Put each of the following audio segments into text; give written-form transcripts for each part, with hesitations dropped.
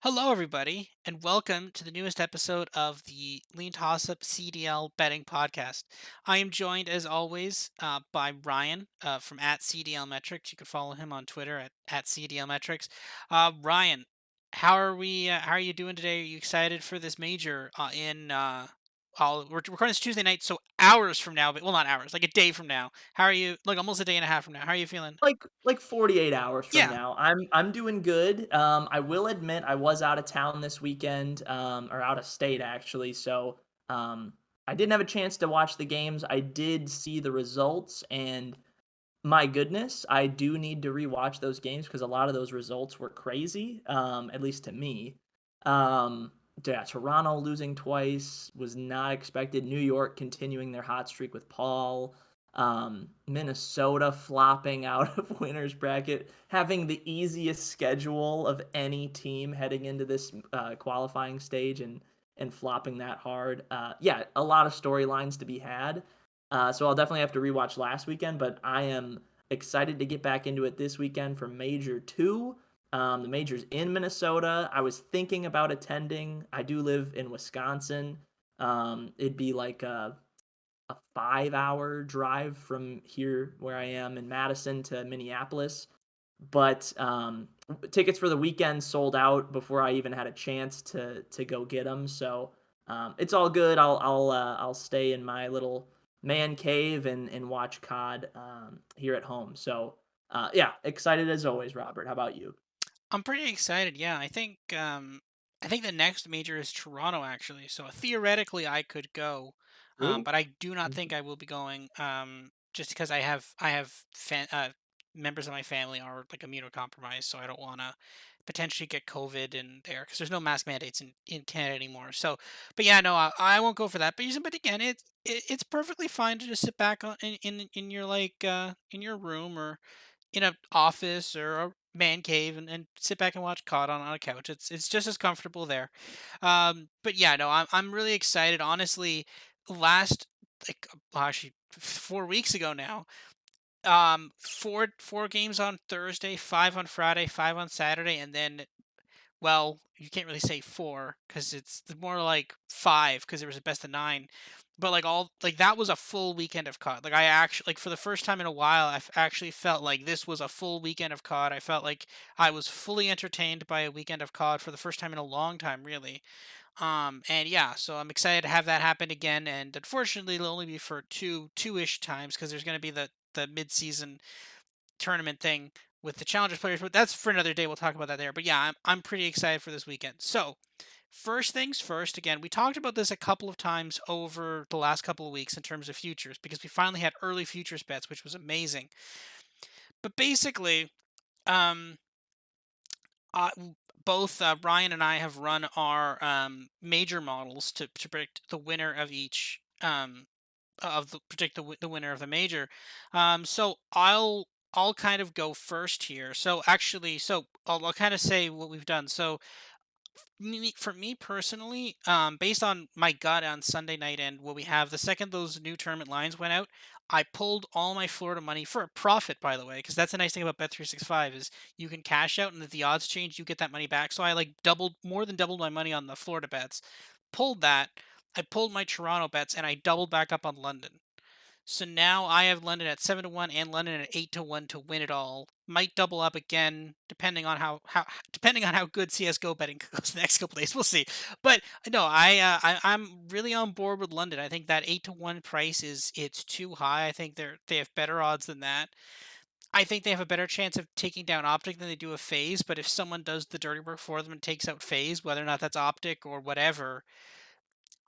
Hello, everybody, and welcome to the newest episode of the LeanTossup CDL betting podcast. I am joined, as always, by Ryan from at CDLMetrics. You can follow him on Twitter at CDLMetrics. Ryan, how are we? How are you doing today? Are you excited for this major? We're recording this Tuesday night, so hours from now, but well, not hours, like a day from now. How are you? Like almost a day and a half from now. How are you feeling? Like 48 hours from Yeah. now. I'm doing good. I will admit I was out of town this weekend, or out of state actually. So I didn't have a chance to watch the games. I did see the results, and my goodness, I do need to rewatch those games because a lot of those results were crazy. At least to me. Um, yeah, Toronto losing twice was not expected. New York continuing their hot streak with Paul. Minnesota flopping out of winners bracket, having the easiest schedule of any team heading into this qualifying stage, and flopping that hard. Yeah, a lot of storylines to be had. So I'll definitely have to rewatch last weekend, but I am excited to get back into it this weekend for Major 2. The major's in Minnesota. I was thinking about attending. I do live in Wisconsin. It'd be like a 5-hour drive from here where I am in Madison to Minneapolis. But tickets for the weekend sold out before I even had a chance to go get them. So it's all good. I'll stay in my little man cave and watch COD here at home. So yeah, excited as always, Robert. How about you? I'm pretty excited. Yeah, I think the next major is Toronto actually. So theoretically I could go, Ooh. but I do not think I will be going. Just because I have members of my family are like immunocompromised, so I don't want to potentially get COVID in there because there's no mask mandates in Canada anymore. So, but yeah, no, I won't go for that. But again, it's perfectly fine to just sit back in your in your room or in a office or a man cave and sit back and watch COD on a couch. It's just as comfortable there. But yeah, no, I'm really excited. Honestly, last actually 4 weeks ago now, four games on Thursday, five on Friday, five on Saturday, and then well, you can't really say four because it's more like five because there was a best of nine. But like all like that was a full weekend of COD. Like I actually like for the first time in a while, actually felt like this was a full weekend of COD. I felt like I was fully entertained by a weekend of COD for the first time in a long time, really. And yeah, so I'm excited to have that happen again. And unfortunately, it'll only be for two-ish times because there's going to be the mid-season tournament thing with the challengers players, but that's for another day. We'll talk about that there. But yeah, I'm pretty excited for this weekend. So first things first, again, we talked about this a couple of times over the last couple of weeks in terms of futures because we finally had early futures bets, which was amazing. But basically, um, uh, both Ryan and I have run our major models to predict the winner of each predict the winner of the major. So I'll kind of go first here. So actually, so I'll kind of say what we've done. So for me personally, based on my gut on Sunday night and what we have, the second those new tournament lines went out, I pulled all my Florida money for a profit, by the way, because that's the nice thing about Bet365 is you can cash out and if the odds change, you get that money back. So I like more than doubled my money on the Florida bets. Pulled that. I pulled my Toronto bets and I doubled back up on London. So now I have London at 7-1 and London at 8-1 to win it all. Might double up again depending on how depending on how good CS:GO betting goes the next couple days. We'll see. But no, I'm really on board with London. I think that 8-1 price it's too high. I think they have better odds than that. I think they have a better chance of taking down Optic than they do a Phase. But if someone does the dirty work for them and takes out Phase, whether or not that's Optic or whatever,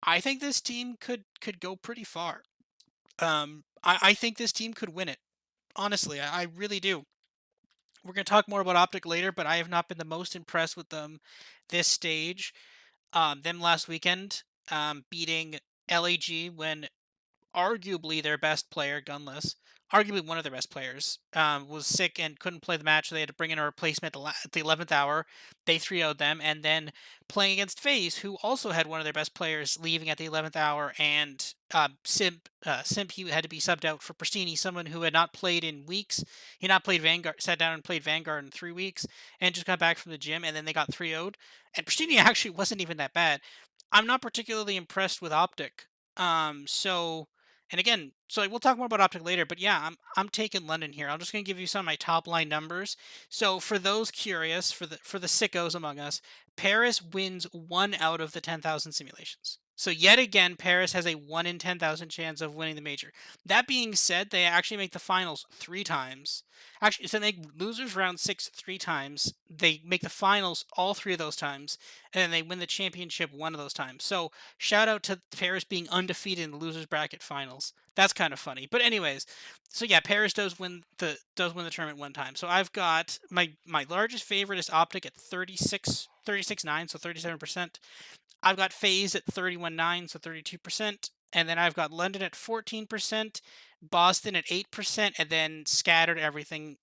I think this team could go pretty far. I think this team could win it. Honestly, I really do. We're going to talk more about Optic later, but I have not been the most impressed with them this stage. Them last weekend, beating LAG when arguably their best player, Gunless, arguably one of their best players, was sick and couldn't play the match. So they had to bring in a replacement at the 11th hour. They 3-0'd them, and then playing against FaZe, who also had one of their best players leaving at the 11th hour, and Simp, he had to be subbed out for Pristini, someone who had not played in weeks. He not played Vanguard, sat down and played Vanguard in 3 weeks, and just got back from the gym, and then they got 3-0'd. And Pristini actually wasn't even that bad. I'm not particularly impressed with Optic. So and again, so like, we'll talk more about Optic later, but yeah, I'm taking London here. I'm just gonna give you some of my top line numbers. So for those curious, for the sickos among us, Paris wins 1 out of the 10,000 simulations. So yet again, Paris has a 1 in 10,000 chance of winning the major. That being said, they actually make the finals 3 times. Actually, so they make losers round six 3 times. They make the finals all 3 of those times, and then they win the championship 1 of those times. So shout out to Paris being undefeated in the losers bracket finals. That's kind of funny. But anyways, so yeah, Paris does win the tournament 1 time. So I've got my largest favorite is Optic at 36.9, so 37%. I've got FaZe at 31.9, so 32%. And then I've got London at 14%, Boston at 8%, and then scattered everything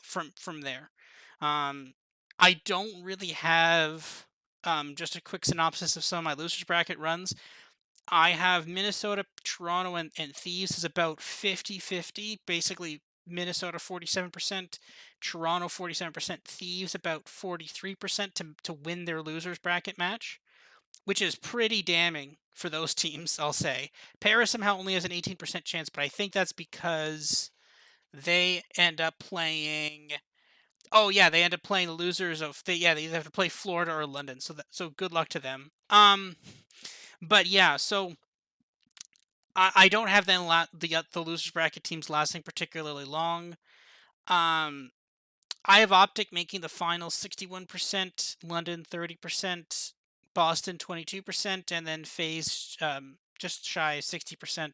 from there. Um, I don't really have just a quick synopsis of some of my losers bracket runs. I have Minnesota, Toronto, and Thieves is about 50-50. Basically, Minnesota 47%, Toronto 47%, Thieves about 43% to win their losers bracket match, which is pretty damning for those teams, I'll say. Paris somehow only has an 18% chance, but I think that's because they end up playing. Oh yeah, they end up playing the losers of they either have to play Florida or London. So good luck to them. But yeah, so I don't have the losers bracket teams lasting particularly long. Um, I have Optic making the final 61%, London 30%, Boston 22%, and then FaZe just shy of 60%.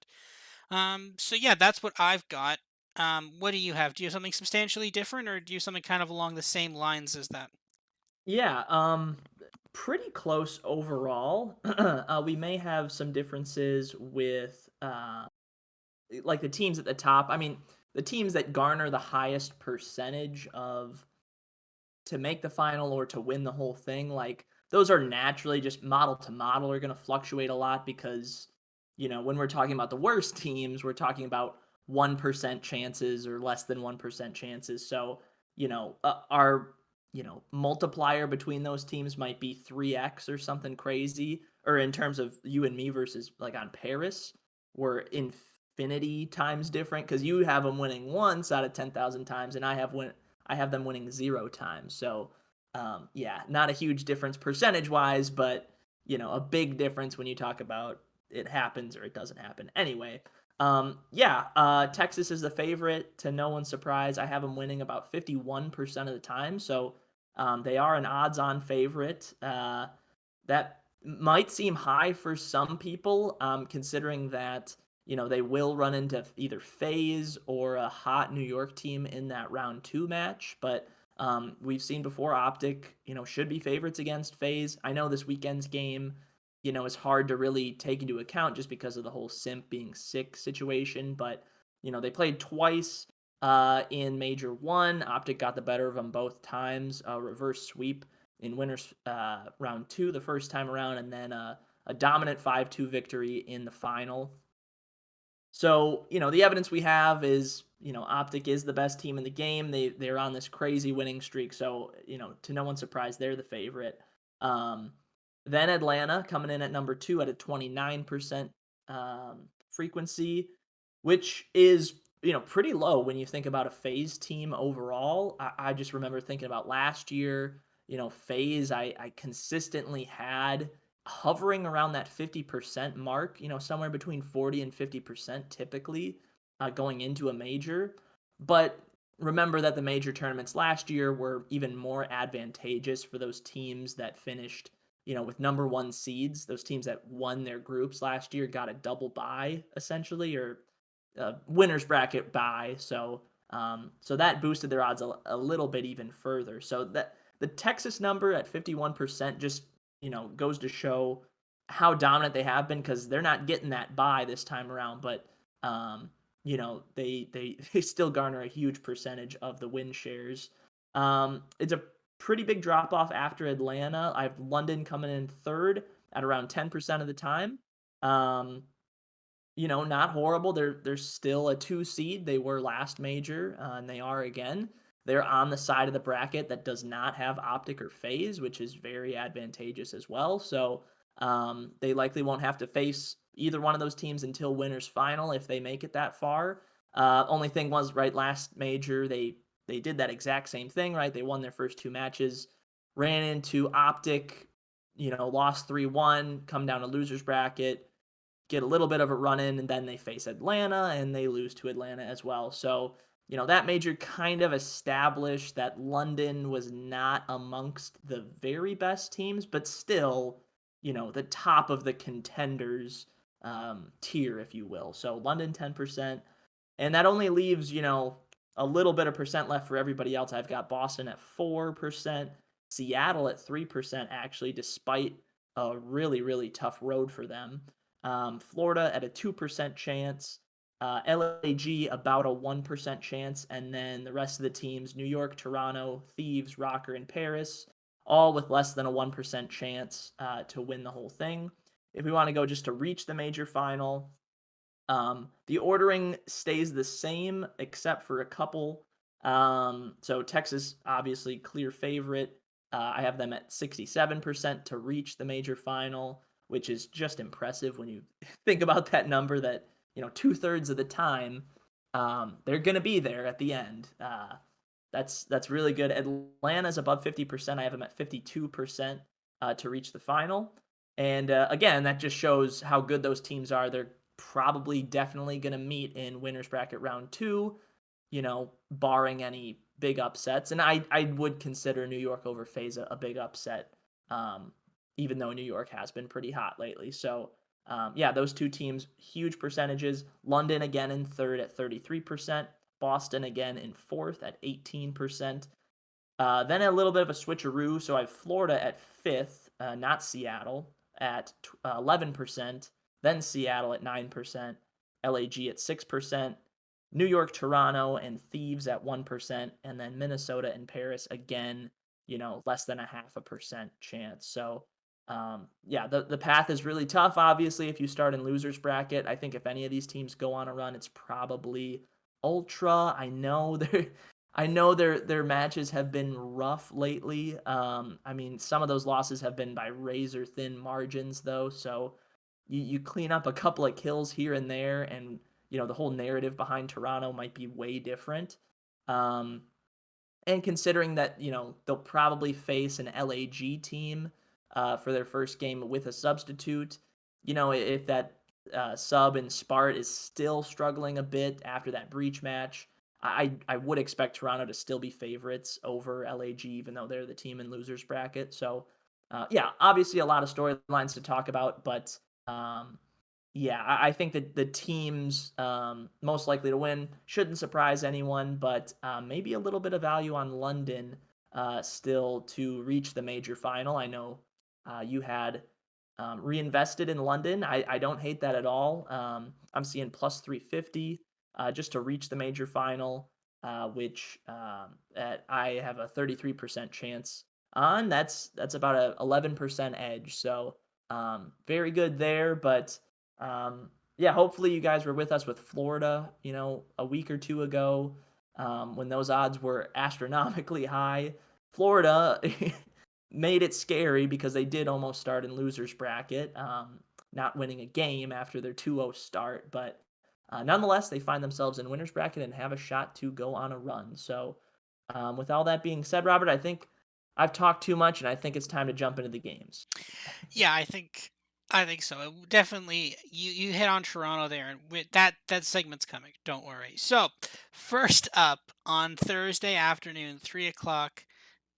So yeah, that's what I've got. What do you have? Do you have something substantially different, or do you have something kind of along the same lines as that? Yeah, pretty close overall. We may have some differences with like the teams at the top. I mean, the teams that garner the highest percentage of to make the final or to win the whole thing, like those are naturally just model to model are going to fluctuate a lot because when we're talking about the worst teams, we're talking about 1% chances or less than 1% chances. So, our multiplier between those teams might be 3x or something crazy, or in terms of you and me versus like on Paris, we're infinity times different because you have them winning once out of 10,000 times and I have them winning 0 times. So, yeah, not a huge difference percentage wise, but a big difference when you talk about it happens or it doesn't happen. Anyway, yeah, Texas is the favorite to no one's surprise. I have them winning about 51% of the time. So, they are an odds-on favorite. That might seem high for some people, considering that they will run into either FaZe or a hot New York team in that round two match. But we've seen before Optic, should be favorites against FaZe. I know this weekend's game, is hard to really take into account just because of the whole Simp being sick situation. But they played twice in Major One. Optic got the better of them both times. A reverse sweep in winners round two the first time around, and then a dominant 5-2 victory in the final. So, the evidence we have is, Optic is the best team in the game. They're on this crazy winning streak. So, to no one's surprise, they're the favorite. Um, then Atlanta coming in at number two at a 29% frequency, which is, pretty low when you think about a FaZe team overall. I just remember thinking about last year, FaZe, I consistently had hovering around that 50% mark, somewhere between 40 and 50% typically going into a major. But remember that the major tournaments last year were even more advantageous for those teams that finished, with number one seeds. Those teams that won their groups last year got a double bye essentially, or winners bracket bye. So that boosted their odds a little bit even further. So that the Texas number at 51% just goes to show how dominant they have been because they're not getting that bye this time around. But they still garner a huge percentage of the win shares. It's a pretty big drop off after Atlanta. I have London coming in third at around 10% of the time. Um, not horrible. They're still a 2 seed. They were last major, and they are again. They're on the side of the bracket that does not have optic or phase, which is very advantageous as well. So they likely won't have to face either one of those teams until winners final if they make it that far. Only thing was right last major they did that exact same thing, right? They won their first two matches, ran into optic, lost 3-1, come down to losers bracket, get a little bit of a run in, and then they face Atlanta and they lose to Atlanta as well. So, that major kind of established that London was not amongst the very best teams, but still, the top of the contenders tier, if you will. So London 10%. And that only leaves, a little bit of percent left for everybody else. I've got Boston at 4%, Seattle at 3%, actually, despite a really, really tough road for them. Florida at a 2% chance, LAG about a 1% chance, and then the rest of the teams New York, Toronto, Thieves, Rocker, and Paris, all with less than a 1% chance to win the whole thing. If we want to go just to reach the major final, the ordering stays the same except for a couple. So Texas, obviously, clear favorite. I have them at 67% to reach the major final, which is just impressive when you think about that number that, 2/3 of the time, they're going to be there at the end. That's really good. Atlanta's above 50%. I have them at 52% to reach the final. And again, that just shows how good those teams are. They're probably definitely going to meet in winners bracket round two, barring any big upsets. And I would consider New York over FaZe a big upset, even though New York has been pretty hot lately. So, yeah, those two teams, huge percentages. London again in third at 33%. Boston again in fourth at 18%. Then a little bit of a switcheroo. So I have Florida at fifth, not Seattle, at 11%. Then Seattle at 9%. LAG at 6%. New York, Toronto, and Thieves at 1%. And then Minnesota and Paris again, less than a 0.5% chance. So, yeah, the path is really tough. Obviously, if you start in losers bracket, I think if any of these teams go on a run, it's probably Ultra. I know their matches have been rough lately. I mean, some of those losses have been by razor thin margins, though. So you clean up a couple of kills here and there, and the whole narrative behind Toronto might be way different. Um, and considering that they'll probably face an LAG team for their first game with a substitute, if that sub and Spart is still struggling a bit after that breach match, I would expect Toronto to still be favorites over LAG, even though they're the team in losers bracket. So, yeah, obviously a lot of storylines to talk about, but yeah, I think that the teams most likely to win shouldn't surprise anyone, but maybe a little bit of value on London still to reach the major final. I know you had reinvested in London. I don't hate that at all. I'm seeing plus 350 just to reach the major final, which I have a 33% chance on. That's about a 11% edge. So very good there, but yeah, hopefully you guys were with us with Florida, a week or two ago, when those odds were astronomically high. Florida made it scary because they did almost start in losers bracket, not winning a game after their 2-0 start, but nonetheless, they find themselves in winners bracket and have a shot to go on a run. So, with all that being said, Robert, I think I've talked too much, and I think it's time to jump into the games. Yeah, I think so. Definitely, you hit on Toronto there, and with that segment's coming. Don't worry. So, first up on Thursday afternoon, 3 o'clock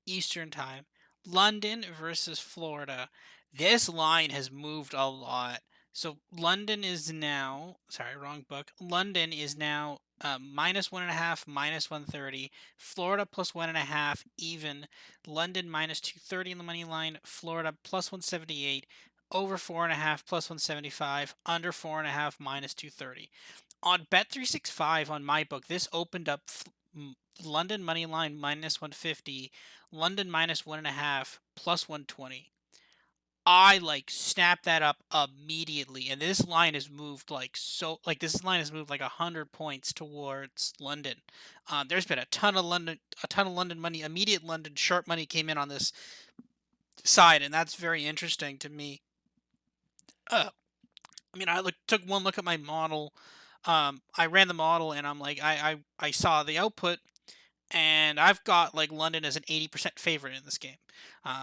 Eastern time, London versus Florida. This line has moved a lot. So London is now, sorry, wrong book. London is now minus 1.5, minus 130. Florida plus 1.5, even. London minus 230 in the money line. Florida plus 178. Over 4.5 plus 175. Under 4.5 minus 230. On Bet365 on my book, this opened up London money line minus 150, London minus 1.5 plus 120. I like snapped that up immediately, and this line has moved this line has moved like 100 points towards London. There's been a ton of London money, immediate London sharp money came in on this side, and that's very interesting to me. Uh, I mean, took one look at my model. I ran the model, and I'm like, I saw the output, and I've got like London as an 80% favorite in this game.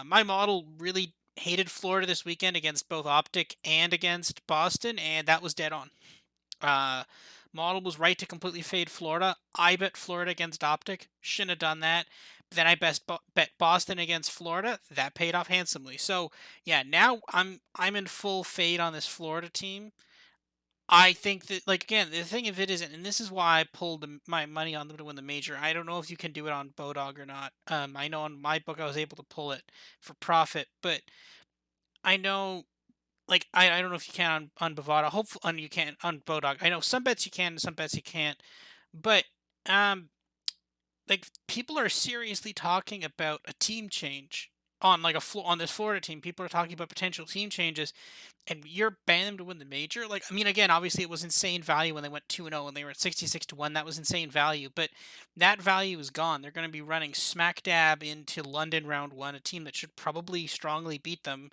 My model really hated Florida this weekend against both Optic and against Boston, and that was dead on. Uh, Model was right to completely fade Florida. I bet Florida against Optic. Shouldn't have done that. But then I bet Boston against Florida. That paid off handsomely. So yeah, now I'm in full fade on this Florida team. I think that, like, again, the thing of it isn't, and this is why I pulled my money on them to win the major. I don't know if you can do it on Bodog or not. I know on my book I was able to pull it for profit, but I know, like, I don't know if you can on Bovada. Hopefully, you can on Bodog. I know some bets you can, some bets you can't. But um, like, people are seriously talking about a team change on on this Florida team. People are talking about potential team changes, and you're banning them to win the major. Like, I mean, again, obviously it was insane value when they went 2-0 and they were at 66-1. That was insane value, but that value is gone. They're going to be running smack dab into London round one, a team that should probably strongly beat them.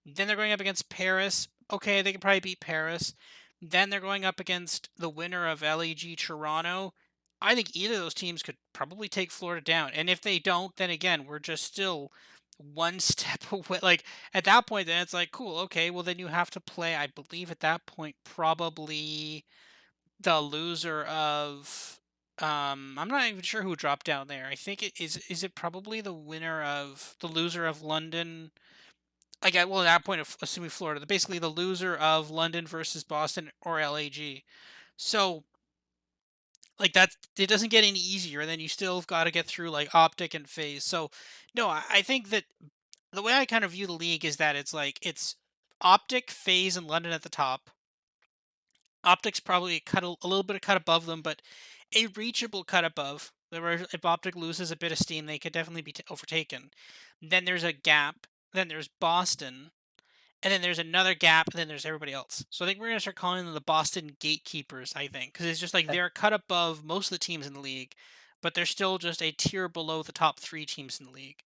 Then they're going up against Paris. Okay, they could probably beat Paris. Then they're going up against the winner of LEG Toronto. I think either of those teams could probably take Florida down. And if they don't, then again, we're just still one step away. Like, at that point, then it's like, cool, okay, well, then you have to play, I believe at that point, probably the loser of. I'm not even sure who dropped down there. I think is it probably the winner of the loser of London, well, at that point, assuming Florida, basically the loser of London versus Boston or LAG. So, like, it doesn't get any easier. And then you still got to get through like Optic and Phase. So, no, I think that the way I kind of view the league is that it's Optic, Phase, and London at the top. Optic's probably a little bit of cut above them, but a reachable cut above. If Optic loses a bit of steam, they could definitely be overtaken. Then there's a gap. Then there's Boston, and then there's another gap, and then there's everybody else. So I think we're gonna start calling them the Boston gatekeepers. I think because it's just like they're cut above most of the teams in the league, but they're still just a tier below the top three teams in the league.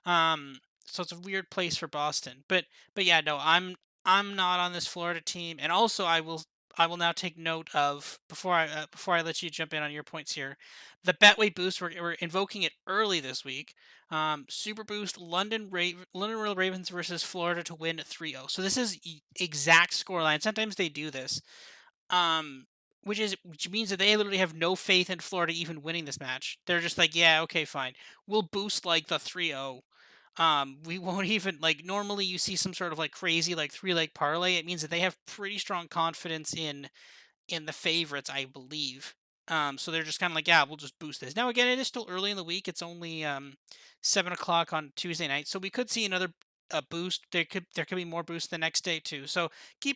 So it's a weird place for Boston. But yeah, no, I'm not on this Florida team, and also I will now take note of before I let you jump in on your points here, the Betway boost. We're invoking it early this week. Super boost London Royal Ravens versus Florida to win 3-0. So this is exact scoreline. Sometimes they do this. Which means that they literally have no faith in Florida even winning this match. They're just like, yeah, okay, fine. We'll boost like the 3-0. We won't even, like, normally you see some sort of like crazy like three-leg parlay. It means that they have pretty strong confidence in the favorites, I believe. So they're just kind of like, yeah, we'll just boost this. Now again, it is still early in the week. It's only 7 o'clock on Tuesday night, so we could see another boost. There could be more boosts the next day too. So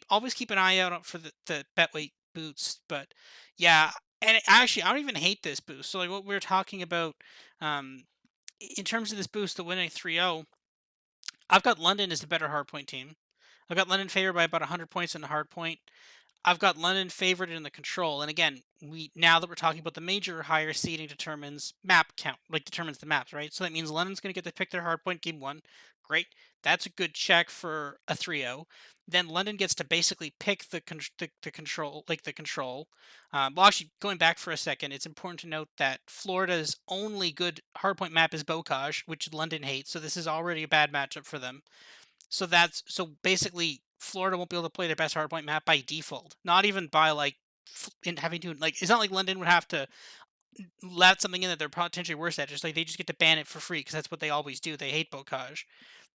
always keep an eye out for the Betway boosts. But yeah, and actually, I don't even hate this boost. So like what we are talking about, um, in terms of this boost, the winning 3-0, I've got London as the better hardpoint team. I've got London favored by about 100 points in the hardpoint. I've got London favored in the control. And again, we now that we're talking about the major, higher seeding determines map count, like determines the maps, right? So that means London's going to get to pick their hardpoint game one. Great. That's a good check for a 3-0. Then London gets to basically pick the control, like the control. Well, actually, going back for a second, it's important to note that Florida's only good hardpoint map is Bocage, which London hates. So this is already a bad matchup for them. So basically Florida won't be able to play their best hardpoint map by default. Not even by like in having to, like, it's not like London would have to let something in that they're potentially worse at. Just like they just get to ban it for free because that's what they always do. They hate Bocage.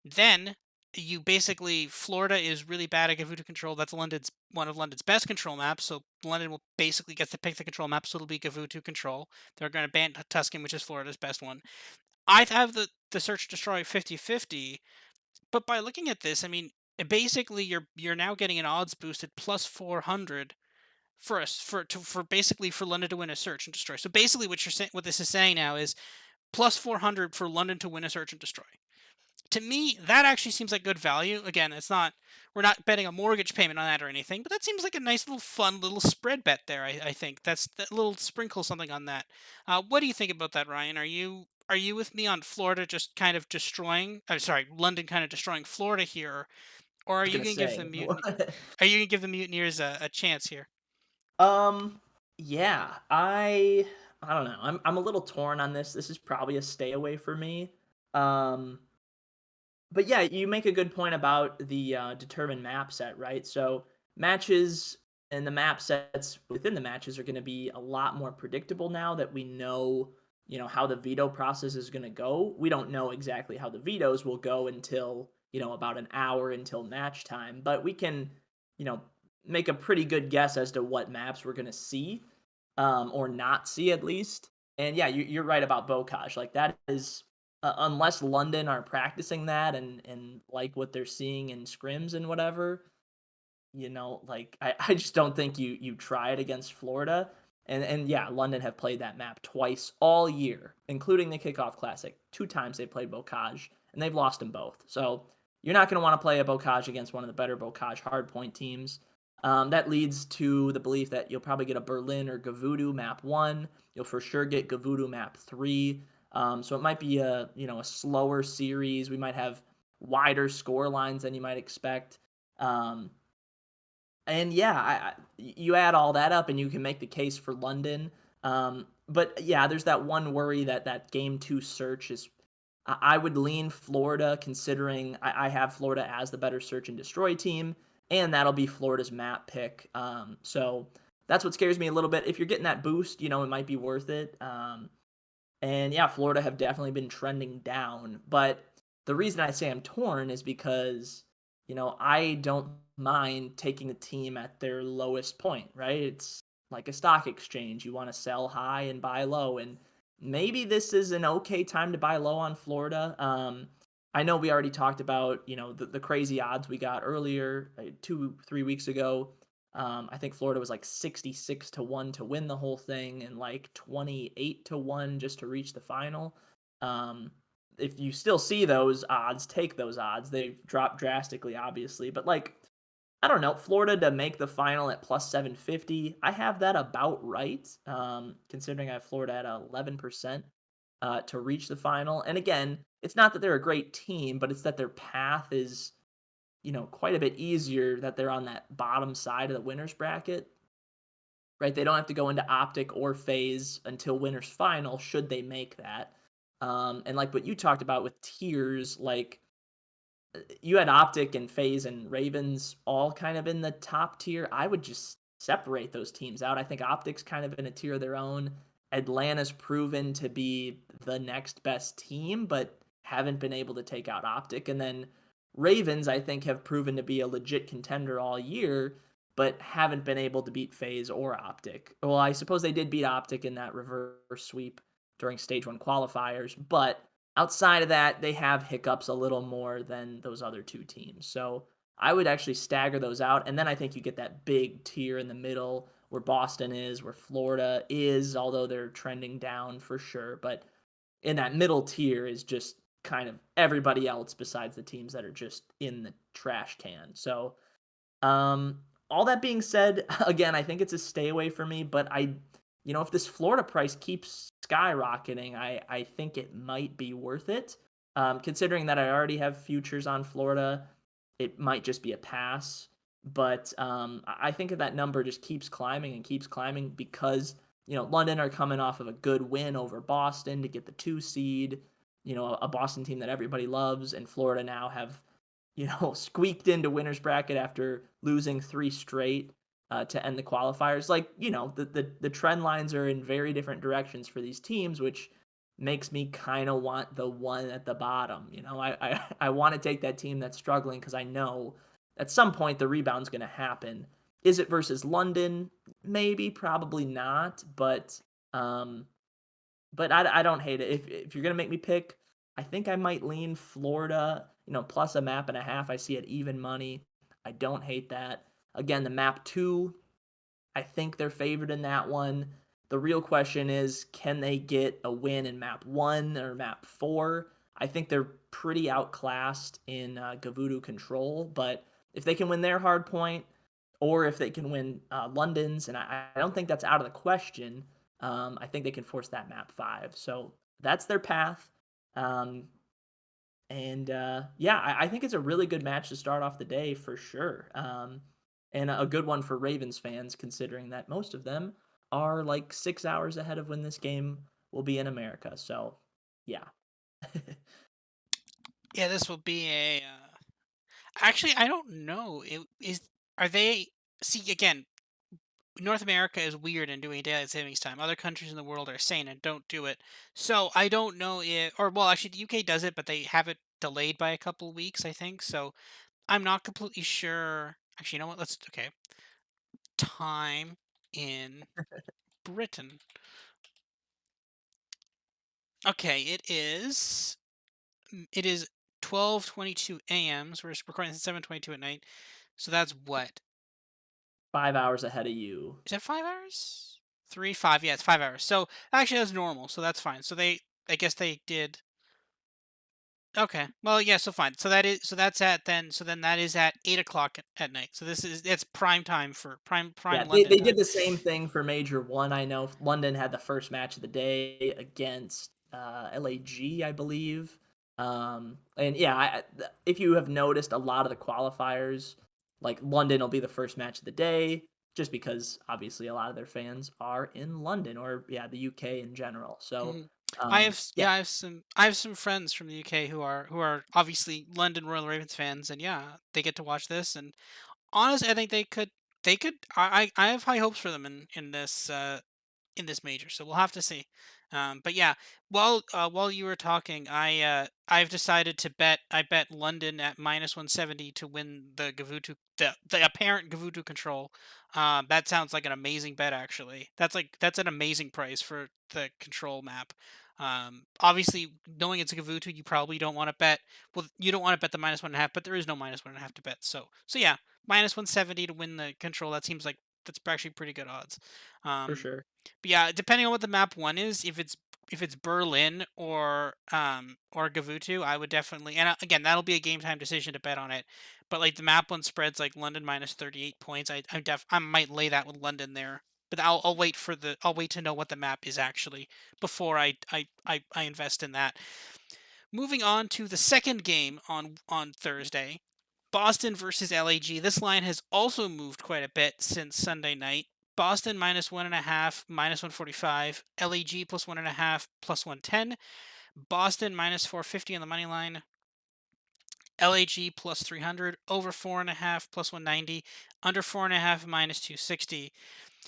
Then you basically Florida is really bad at Gavuta control. That's London's one of London's best control maps. So London will basically get to pick the control map. So it'll be Gavutu control. They're going to ban Tuscan, which is Florida's best one. I have the search destroy 50-50. But by looking at this, I mean, basically you're now getting an odds boosted plus 400 for us for basically for London to win a search and destroy. So basically, what you're saying, what this is saying now is plus 400 for London to win a search and destroy. To me, that actually seems like good value. Again, it's not we're not betting a mortgage payment on that or anything, but that seems like a nice little fun little spread bet there. I think that's that little sprinkle something on that. What do you think about that, Ryan? Are you with me on Florida just kind of destroying? I'm sorry, London kind of destroying Florida here, or are Was you gonna going to give the say, mutiny? what? Are you going to give the mutineers a chance here? Um, yeah, I don't know. I'm a little torn on this. This is probably a stay away for me. Um, but yeah, you make a good point about the determined map set, right? So matches and the map sets within the matches are going to be a lot more predictable now that we know, how the veto process is going to go. We don't know exactly how the vetoes will go until, about an hour until match time, but we can, you know, make a pretty good guess as to what maps we're going to see, or not see at least. And yeah, you're right about Bocage. Like that is, unless London are practicing that and like what they're seeing in scrims and whatever, like I just don't think you try it against Florida. And yeah, London have played that map twice all year, including the kickoff classic. Two times they played Bocage, and they've lost them both. So you're not going to want to play a Bocage against one of the better Bocage hardpoint teams. That leads to the belief that you'll probably get a Berlin or Gavudu map 1. You'll for sure get Gavudu map 3. So it might be a slower series. We might have wider score lines than you might expect. Um, and yeah, you add all that up and you can make the case for London. But yeah, there's that one worry that game 2 search is. I would lean Florida, considering I have Florida as the better search and destroy team, and that'll be Florida's map pick. So that's what scares me a little bit. If you're getting that boost, it might be worth it. And yeah, Florida have definitely been trending down. But the reason I say I'm torn is because, I don't mind taking the team at their lowest point, right? It's like a stock exchange. You want to sell high and buy low. And maybe this is an okay time to buy low on Florida. I know we already talked about, the crazy odds we got earlier, 2, 3 weeks ago. I think Florida was like 66 to 1 to win the whole thing and like 28 to 1 just to reach the final. Um, if you still see those odds, take those odds. They've dropped drastically, obviously, but like, I don't know, Florida to make the final at plus 750. I have that about right, considering I have Florida at 11% to reach the final. And again, it's not that they're a great team, but it's that their path is, quite a bit easier, that they're on that bottom side of the winners bracket, right? They don't have to go into optic or phase until winners final should they make that. And like what you talked about with tiers, like you had optic and phase and Ravens all kind of in the top tier. I would just separate those teams out. I think optic's kind of in a tier of their own. Atlanta's proven to be the next best team, but haven't been able to take out optic. And then Ravens, I think, have proven to be a legit contender all year, but haven't been able to beat phase or optic. Well, I suppose they did beat optic in that reverse sweep during stage 1 qualifiers, but outside of that, they have hiccups a little more than those other two teams. So I would actually stagger those out. And then I think you get that big tier in the middle where Boston is, where Florida is, although they're trending down for sure. But in that middle tier is just kind of everybody else besides the teams that are just in the trash can. So all that being said, again, I think it's a stay away for me, but if this Florida price keeps skyrocketing, I think it might be worth it. Considering that I already have futures on Florida, it might just be a pass. But I think if that number just keeps climbing and keeps climbing because, London are coming off of a good win over Boston to get the 2 seed, a Boston team that everybody loves, and Florida now have squeaked into winners bracket after losing 3 straight to end the qualifiers. Like, the trend lines are in very different directions for these teams, which makes me kind of want the one at the bottom. I want to take that team that's struggling because I know at some point the rebound's going to happen. Is it versus London? Maybe, probably not. But I don't hate it. If you're gonna make me pick, I think I might lean Florida, plus a map and a half. I see it even money. I don't hate that. Again, the map 2, I think they're favored in that one. The real question is, can they get a win in map 1 or map 4? I think they're pretty outclassed in Gavudu Control, but if they can win their hard point, or if they can win London's, and I don't think that's out of the question, I think they can force that map 5. So that's their path. Um, and yeah, I think it's a really good match to start off the day for sure. And a good one for Ravens fans, considering that most of them are like 6 hours ahead of when this game will be in America. So yeah. Yeah, this will be a. Actually, I don't know. Are they? See again. North America is weird in doing daylight savings time. Other countries in the world are sane and don't do it. So I don't know if, or well, actually, the UK does it, but they have it delayed by a couple weeks, I think. So I'm not completely sure. Actually, you know what? Let's okay. Time in Britain. Okay, it is 12:22 a.m. So we're recording at 7:22 at night. So that's what? 5 hours ahead of you. Is that 5 hours? 3, 5. Yeah, it's 5 hours. So actually, that's normal. So that's fine. So I guess they did. Okay. Well, yeah. So fine. So that's at then. So then that is at 8 o'clock at night. So it's prime time for prime Yeah, they London they did time. the same thing for Major 1, I know. London had the first match of the day against, LAG, I believe. And yeah, if you have noticed, a lot of the qualifiers, like, London will be the first match of the day, just because, obviously, a lot of their fans are in London or, yeah, the UK in general. So, hmm I have yeah, I have some friends from the UK who are obviously London Royal Ravens fans, and yeah, they get to watch this. And honestly, I think they could. I have high hopes for them in this major. So we'll have to see. But yeah, while you were talking, I've decided to bet. I bet London at -170 to win the apparent Gavutu control. That sounds like an amazing bet. Actually, that's an amazing price for the control map. Obviously, knowing it's a Gavutu, you probably don't want to bet. Well, you don't want to bet the -1.5, but there is no -1.5 to bet. So yeah, -170 to win the control. That seems like that's actually pretty good odds. for Um, sure. but yeah, depending on what the map one is, if it's Berlin or Gavutu, I would definitely, and again, that'll be a game time decision to bet on it. But like the map one spreads like London -38 points. I might lay that with London there. But I'll wait to know what the map is actually before I invest in that. Moving on to the second game on Thursday, Boston versus LAG. This line has also moved quite a bit since Sunday night. Boston -1.5, -145. LAG +1.5, +110. Boston -450 on the money line. LAG +300. Over 4.5, +190. Under 4.5, -260.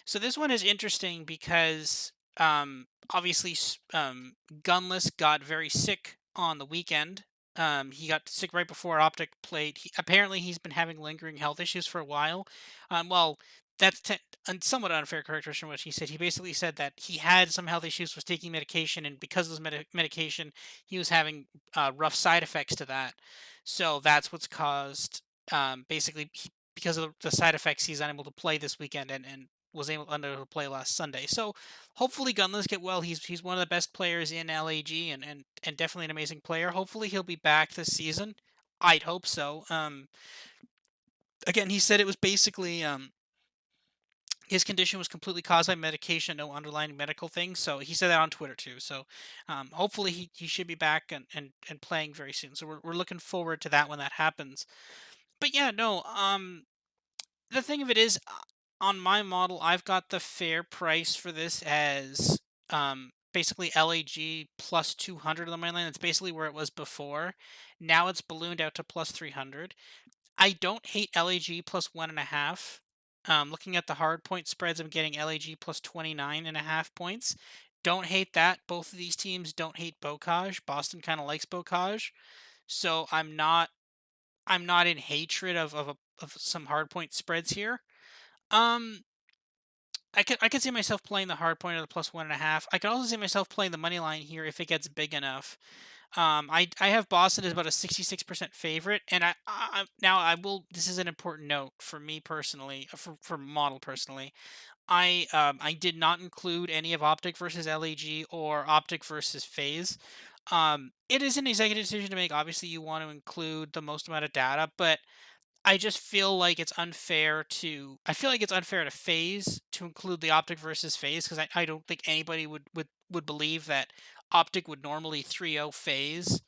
So this one is interesting because obviously Gunless got very sick on the weekend. He got sick right before Optic played. Apparently, he's been having lingering health issues for a while. Well, that's somewhat unfair characterization what he said. He basically said that he had some health issues, was taking medication, and because of his medication, he was having rough side effects to that. So that's what's caused basically because of the side effects, he's unable to play this weekend and was unable to play last Sunday. So hopefully Gunless get well. He's one of the best players in LAG and definitely an amazing player. Hopefully he'll be back this season. I'd hope so. Again, he said it was basically his condition was completely caused by medication, no underlying medical things. So he said that on Twitter too. So hopefully he should be back and playing very soon. So we're looking forward to that when that happens. But yeah, no. The thing of it is, on my model, I've got the fair price for this as basically LAG plus 200 on the main line. That's basically where it was before. Now it's ballooned out to plus 300. I don't hate LAG plus 1.5. Looking at the hard point spreads, I'm getting LAG plus 29.5 points. Don't hate that. Both of these teams don't hate Bocage. Boston kind of likes Bocage. So I'm not in hatred of some hard point spreads here. Um, I could see myself playing the hard point of the plus 1.5. I could also see myself playing the money line here if it gets big enough. I have Boston as about a 66% favorite, and now I will. This is an important note for me personally, for model personally. I did not include any of Optic versus LAG or Optic versus Phase. It is an executive decision to make. Obviously, you want to include the most amount of data, but I just feel like it's unfair to. I feel like it's unfair to Phase to include the Optic versus Phase because I don't think anybody would believe that Optic would normally 3-0 Phase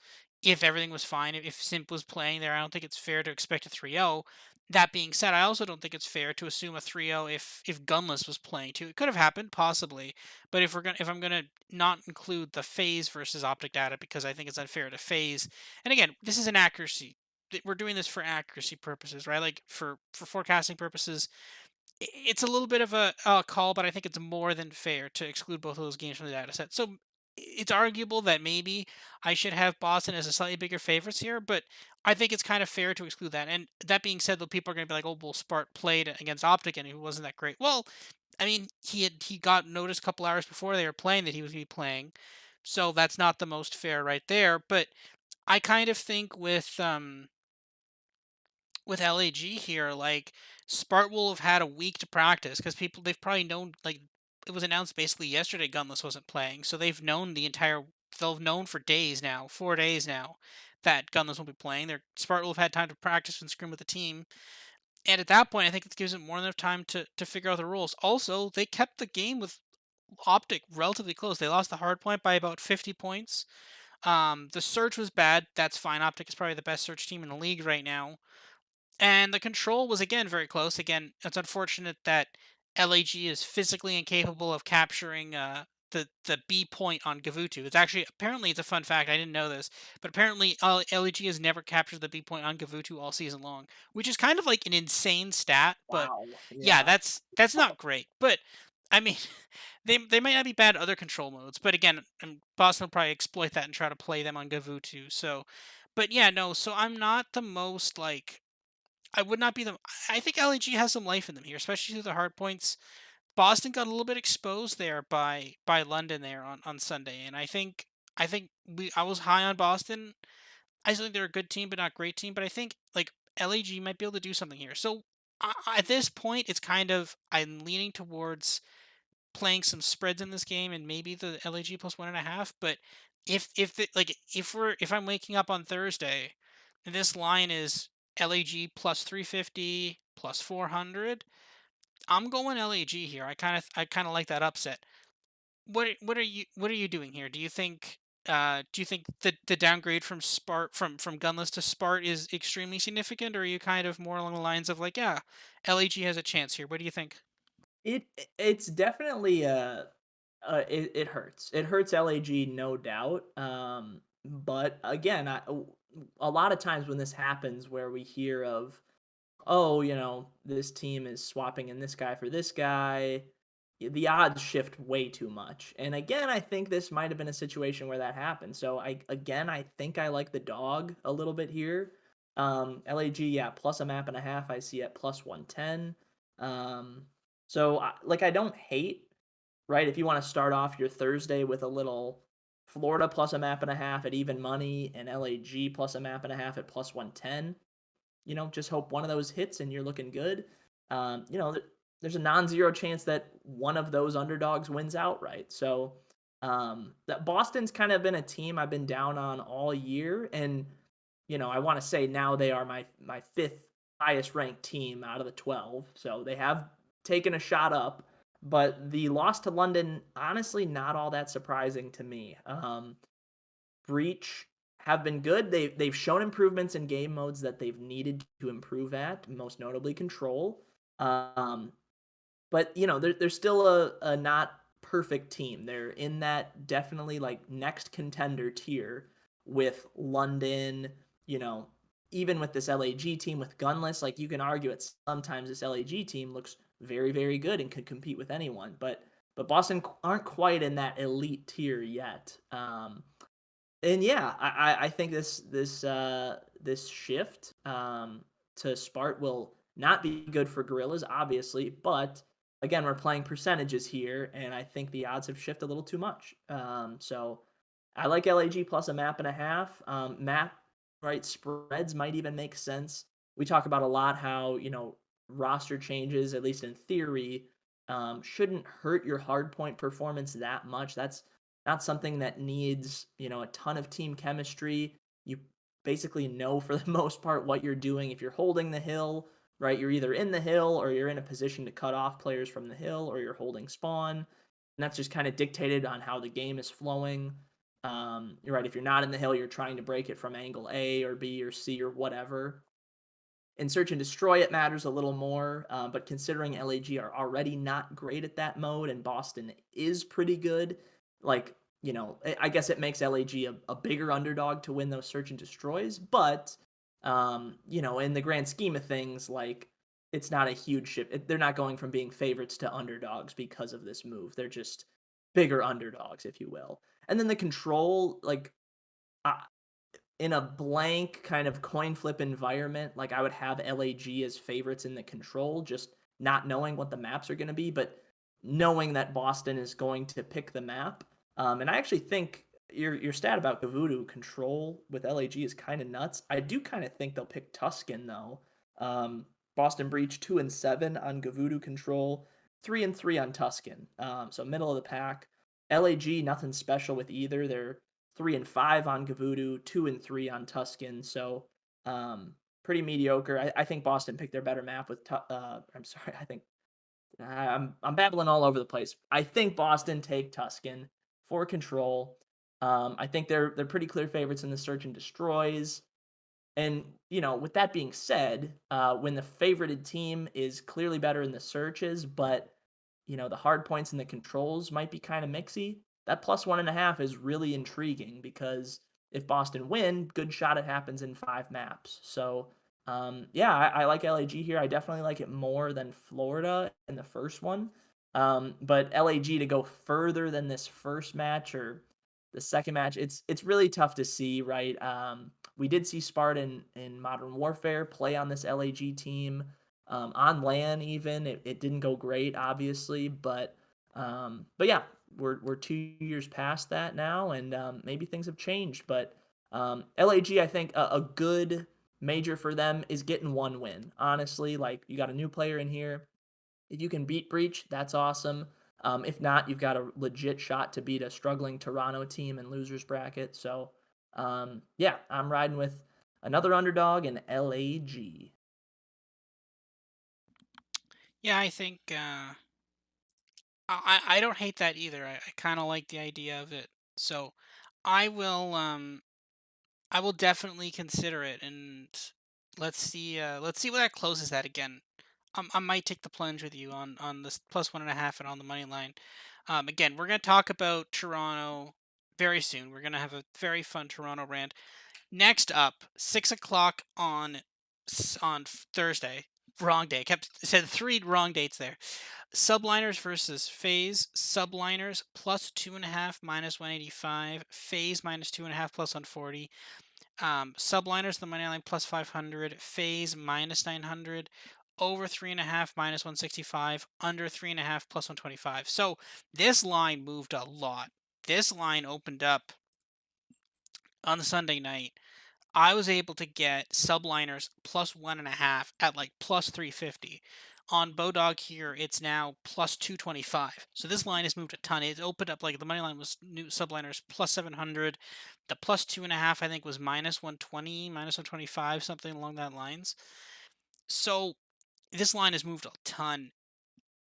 if everything was fine. If Simp was playing there, I don't think it's fair to expect a 3-0. That being said, I also don't think it's fair to assume a 3-0 if Gunless was playing too. It could have happened possibly, but if I'm gonna not include the Phase versus Optic data because I think it's unfair to Phase. And again, this is an accuracy, we're doing this for accuracy purposes, right? Like for forecasting purposes, it's a little bit of a call, but I think it's more than fair to exclude both of those games from the data set. So it's arguable that maybe I should have Boston as a slightly bigger favorites here, but I think it's kind of fair to exclude that. And that being said, though, people are going to be like, "Oh, well, Spart played against Optic and he wasn't that great." Well, I mean, he got notice a couple hours before they were playing that he was going to be playing, so that's not the most fair right there. But I kind of think with LAG here, like Spart will have had a week to practice because they've probably known, like, it was announced basically yesterday Gunless wasn't playing, so they'll have known for days now, 4 days now, that Gunless won't be playing. Spart will have had time to practice and scrim with the team, and at that point, I think it gives them more than enough time to figure out the rules. Also, they kept the game with Optic relatively close. They lost the hard point by about 50 points. The search was bad. That's fine. Optic is probably the best search team in the league right now, and the control was again very close. Again, it's unfortunate that LAG is physically incapable of capturing the B point on Gavutu. It's actually, apparently, it's a fun fact. I didn't know this, but apparently LAG has never captured the B point on Gavutu all season long, which is kind of like an insane stat. But Wow. yeah, Yeah. that's not great. But I mean, they might not be bad at other control modes. But again, Boston will probably exploit that and try to play them on Gavutu. So, but yeah, no. So I'm not the most like, I would not be the. I think LAG has some life in them here, especially through the hard points. Boston got a little bit exposed there by London there on Sunday, and I was high on Boston. I still think they're a good team, but not great team. But I think like LAG might be able to do something here. So at this point, it's kind of, I'm leaning towards playing some spreads in this game and maybe the LAG plus 1.5. But if I'm waking up on Thursday and this line is LAG plus 350 plus 400, I'm going LAG here. I kind of like that upset. What are you doing here? Do you think the downgrade from Gunless to Spart is extremely significant, or are you kind of more along the lines of like, yeah, LAG has a chance here? What do you think? It's definitely it hurts. It hurts LAG, no doubt. But again, a lot of times when this happens, where we hear of, oh, this team is swapping in this guy for this guy, the odds shift way too much. And again, I think this might have been a situation where that happened. So I think I like the dog a little bit here. LAG, yeah, plus a map and a half. I see at plus 110. So I don't hate, right? If you want to start off your Thursday with a little Florida plus a map and a half at even money and LAG plus a map and a half at plus 110, just hope one of those hits and you're looking good. There's a non-zero chance that one of those underdogs wins outright. So that Boston's kind of been a team I've been down on all year, and I want to say now they are my fifth highest ranked team out of the 12. So they have taken a shot up, but the loss to London, honestly, not all that surprising to me. Breach have been good. They've shown improvements in game modes that they've needed to improve at, most notably control. Um, but they're still a not perfect team. They're in that definitely like next contender tier with London. You know, even with this LAG team with Gunless, like you can argue it sometimes this LAG team looks very very good and could compete with anyone. But Boston aren't quite in that elite tier yet. And yeah, I think this shift to Spart will not be good for Gorillas, obviously, but again, we're playing percentages here, and I think the odds have shifted a little too much. So I like LAG plus a map and a half. Map right spreads might even make sense. We talk about a lot how roster changes, at least in theory, shouldn't hurt your hardpoint performance that much. That's not something that needs a ton of team chemistry. You basically know for the most part what you're doing. If you're holding the hill, right, you're either in the hill or you're in a position to cut off players from the hill, or you're holding spawn. And that's just kind of dictated on how the game is flowing. You're right. If you're not in the hill, you're trying to break it from angle A or B or C or whatever. In search and destroy, it matters a little more, but considering LAG are already not great at that mode and Boston is pretty good, like, I guess it makes LAG a bigger underdog to win those search and destroys, but, in the grand scheme of things, like, it's not a huge ship. They're not going from being favorites to underdogs because of this move. They're just bigger underdogs, if you will. And then the control, like, I, in a blank kind of coin flip environment, like I would have LAG as favorites in the control, just not knowing what the maps are going to be, but knowing that Boston is going to pick the map. And I actually think your stat about Gavudu control with LAG is kind of nuts. I do kind of think they'll pick Tuscan though. Um, Boston Breach 2-7 on Gavudu control, 3-3 on Tuscan. So middle of the pack. LAG nothing special with either. They're 3-5 on Gavudu, 2-3 on Tuscan. So pretty mediocre. I think Boston picked their better map with. I'm sorry. I think I'm babbling all over the place. I think Boston take Tuscan for control. I think they're pretty clear favorites in the search and destroys. And with that being said, when the favorited team is clearly better in the searches, but the hard points and the controls might be kind of mixy, that plus 1.5 is really intriguing because if Boston win, good shot it happens in 5 maps. So yeah, I like LAG here. I definitely like it more than Florida in the first one. But LAG to go further than this first match or the second match, it's really tough to see, right? We did see Spartan in Modern Warfare play on this LAG team on LAN. Even it didn't go great, obviously, but yeah, we're 2 years past that now, and maybe things have changed. But LAG, I think a good major for them is getting one win. Honestly, like you got a new player in here. If you can beat Breach, that's awesome. If not, you've got a legit shot to beat a struggling Toronto team in losers bracket. So, yeah, I'm riding with another underdog in LAG. Yeah, I think I don't hate that either. I kind of like the idea of it. So I will I will definitely consider it, and let's see what that closes at again. I might take the plunge with you on this plus 1.5 and on the money line. Again, we're gonna talk about Toronto very soon. We're gonna have a very fun Toronto rant. Next up, 6 o'clock on Thursday. Wrong day. Kept said three wrong dates there. Subliners versus Phase. Subliners plus 2.5 minus 185. Phase minus 2.5 plus 140. Subliners the money line plus 500. Phase minus 900. Over 3.5 minus 165. Under 3.5 plus 125. So this line moved a lot. This line opened up on the Sunday night. I was able to get subliners plus 1.5 at like plus 350. On Bodog here, it's now plus 225. So this line has moved a ton. It opened up like the money line was new subliners plus 700. The plus 2.5, I think, was minus 120, minus 125, something along that lines. So this line has moved a ton.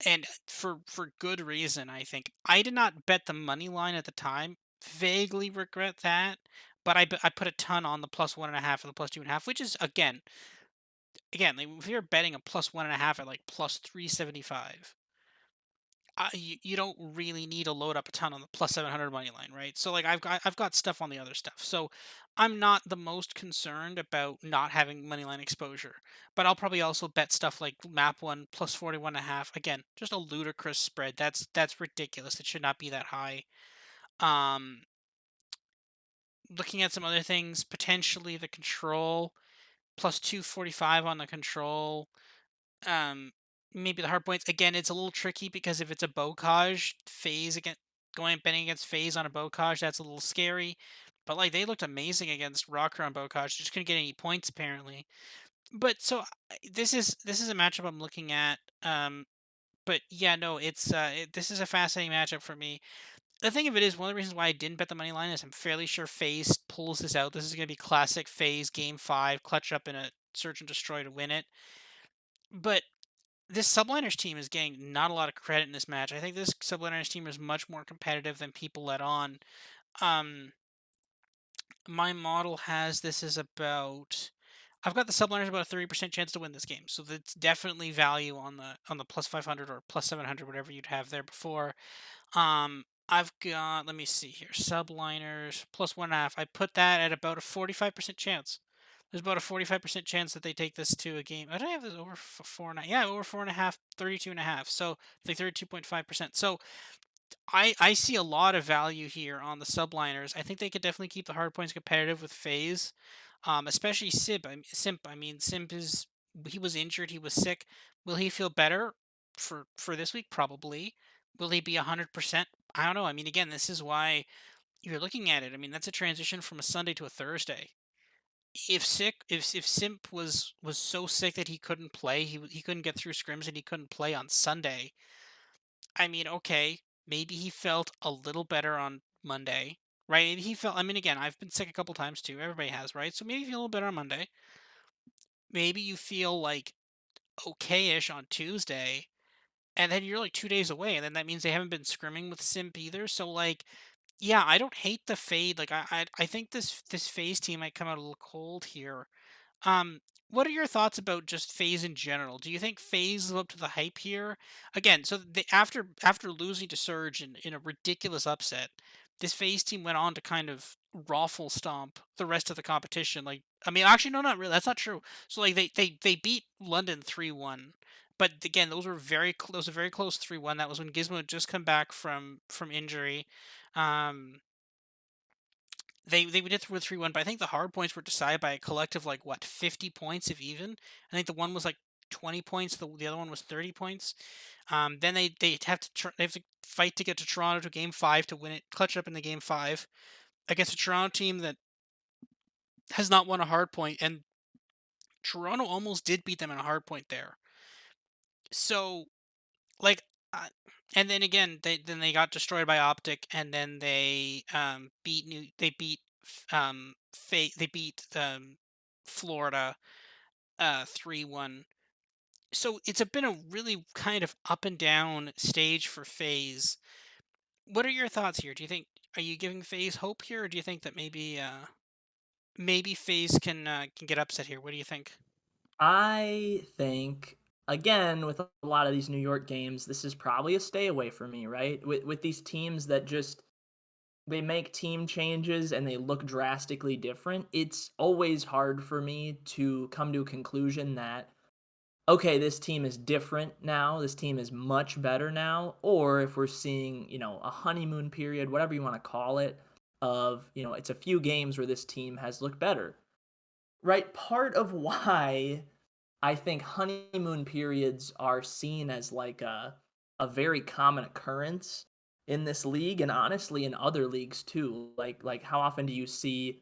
And for good reason, I think. I did not bet the money line at the time. Vaguely regret that, but I put a ton on the plus 1.5 and the plus 2.5, which is again, like, if you're betting a plus 1.5 at like plus 375, you don't really need to load up a ton on the plus 700 money line, right? So like I've got stuff on the other stuff, so I'm not the most concerned about not having money line exposure. But I'll probably also bet stuff like map one plus 41.5. Again, just a ludicrous spread. That's ridiculous. It should not be that high. Um, Looking at some other things, potentially the control plus 245 on the control. Um, Maybe the hard points. Again, it's a little tricky because if it's a bocage phase again, going betting against FaZe on a Bocage, that's a little scary. But like they looked amazing against Rocker on Bocage, just couldn't get any points apparently. But so this is a matchup I'm looking at. But yeah, no, this is a fascinating matchup for me. The thing of it is, one of the reasons why I didn't bet the money line is I'm fairly sure FaZe pulls this out. This is going to be classic FaZe game five, clutch up in a search and destroy to win it. But this subliners team is getting not a lot of credit in this match. I think this subliners team is much more competitive than people let on. Um, my model has this as about. I've got the subliners about a 30% chance to win this game, so that's definitely value on the plus 500 or plus 700, whatever you'd have there before. I've got, let me see here, subliners plus 1.5. I put that at about a 45% chance. There's about a 45% chance that they take this to a game. I don't have this over 4.5. Yeah, over 4.5, 32.5. So like 32.5%. So I see a lot of value here on the subliners. I think they could definitely keep the hard points competitive with FaZe, especially Simp. Simp is he was injured, he was sick. Will he feel better for this week? Probably. Will he be 100%? I don't know. I mean, again, this is why you're looking at it. I mean, that's a transition from a Sunday to a Thursday. If Simp was so sick that he couldn't play, he couldn't get through scrims and he couldn't play on Sunday. I mean, okay, maybe he felt a little better on Monday, right? Maybe he felt. I mean, again, I've been sick a couple times too. Everybody has, right? So maybe you feel a little better on Monday. Maybe you feel like okay-ish on Tuesday, and then you're like 2 days away, and then that means they haven't been scrimming with Simp either. So like, yeah, I don't hate the fade. Like I think this phase team might come out a little cold here. Um, what are your thoughts about just FaZe in general? Do you think FaZe live up to the hype here? Again, so after losing to Surge in a ridiculous upset, this FaZe team went on to kind of raffle stomp the rest of the competition. Like, I mean, actually, no, not really. That's not true. So like they beat London 3-1. But again, those were very close 3-1. That was when Gizmo had just come back from injury. Um, they did through 3-1, but I think the hard points were decided by a collective like what 50 points if even. I think the one was like 20 points, the other one was 30 points. Then they have to fight to get to Toronto to game five to win it, clutch up in the game five against a Toronto team that has not won a hard point, and Toronto almost did beat them in a hard point there. So like, uh, and then again they got destroyed by Optic, and then they beat they beat Florida 3-1. So it's been a really kind of up and down stage for FaZe. What are your thoughts here? Do you think are you giving FaZe hope here, or do you think that maybe FaZe can get upset here? What do you think? I think again with a lot of these New York games, this is probably a stay away for me, right? With these teams that just they make team changes and they look drastically different. It's always hard for me to come to a conclusion that okay, this team is different now. This team is much better now. Or if we're seeing, a honeymoon period, whatever you want to call it, of, it's a few games where this team has looked better. Right? Part of why I think honeymoon periods are seen as like a very common occurrence in this league and honestly in other leagues too. Like how often do you see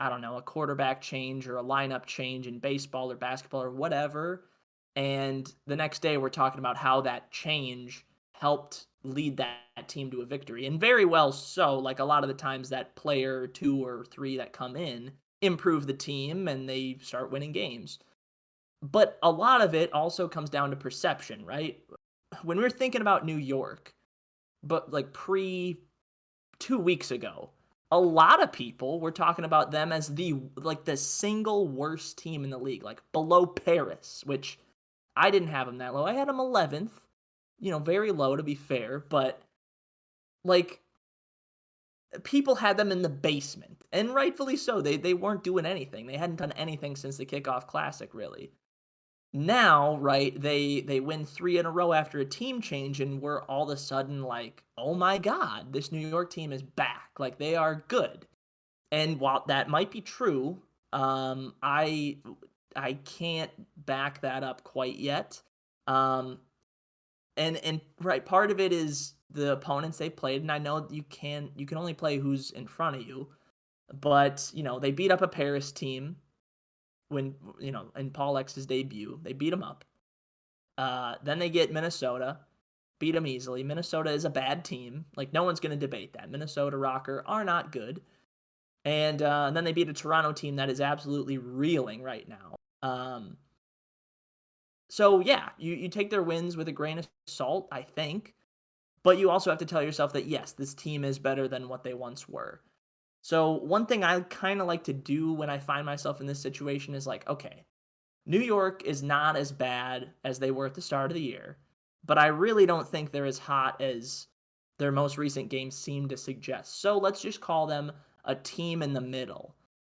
I don't know, a quarterback change or a lineup change in baseball or basketball or whatever and the next day we're talking about how that change helped lead that team to a victory. And very well so, like a lot of the times that player 2 or 3 that come in improve the team and they start winning games. But a lot of it also comes down to perception, right? When we're thinking about New York, but like pre 2 weeks ago, a lot of people were talking about them as the single worst team in the league, like below Paris, which I didn't have them that low. I had them 11th, very low to be fair, but like people had them in the basement, and rightfully so. They weren't doing anything. They hadn't done anything since the kickoff classic, really. Now, right, they win 3 in a row after a team change, and we're all of a sudden like, "Oh my god, this New York team is back. Like, they are good." And while that might be true, I can't back that up quite yet. Um, And right, part of it is the opponents they've played, and I know you can only play who's in front of you, but, they beat up a Paris team when, in Paul X's debut, they beat them up. Then they get Minnesota, beat them easily. Minnesota is a bad team. Like, no one's gonna debate that. Minnesota Rocker are not good. And then they beat a Toronto team that is absolutely reeling right now. So yeah, you take their wins with a grain of salt, I think, but you also have to tell yourself that yes, this team is better than what they once were. So one thing I kind of like to do when I find myself in this situation is like, okay, New York is not as bad as they were at the start of the year, but I really don't think they're as hot as their most recent games seem to suggest. So let's just call them a team in the middle.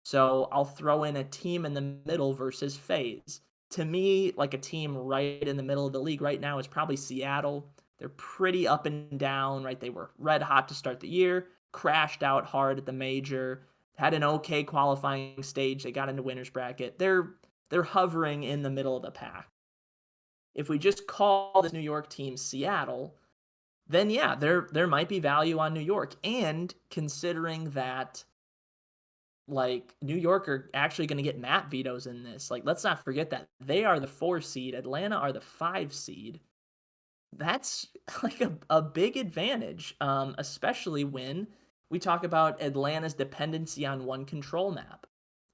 So I'll throw in a team in the middle versus FaZe. To me, like a team right in the middle of the league right now is probably Seattle. They're pretty up and down, right? They were red hot to start the year, crashed out hard at the major, had an okay qualifying stage. They got into winners bracket. They're hovering in the middle of the pack. If we just call this New York team Seattle, then yeah, there might be value on New York. And considering that like New York are actually going to get map vetoes in this, like let's not forget that they are the 4 seed, Atlanta are the 5 seed. That's like a big advantage, especially when we talk about Atlanta's dependency on one control map.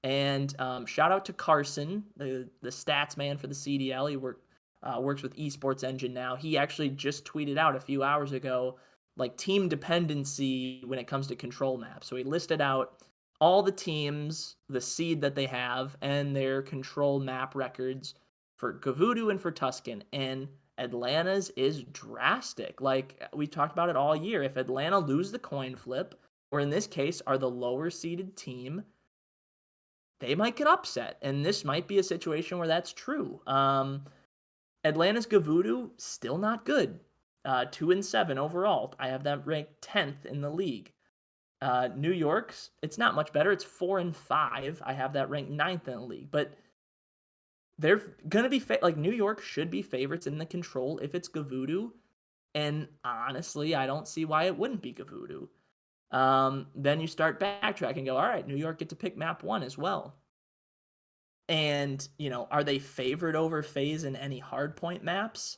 And shout out to Carson, the stats man for the CDL. He works with Esports Engine now. He actually just tweeted out a few hours ago, like team dependency when it comes to control maps. So he listed out all the teams, the seed that they have, and their control map records for Gavudu and for Tuscan. And Atlanta's is drastic. Like we talked about it all year. If Atlanta lose the coin flip, or in this case are the lower seeded team, they might get upset. And this might be a situation where that's true. Atlanta's Gavudu still not good. 2-7 overall. I have that ranked 10th in the league. New York's, it's not much better. It's 4-5. I have that ranked ninth in the league. But they're gonna be like New York should be favorites in the control if it's Gavudu, and honestly, I don't see why it wouldn't be Gavudu. Then you start backtracking and go, all right, New York get to pick map one as well. And are they favored over FaZe in any hardpoint maps?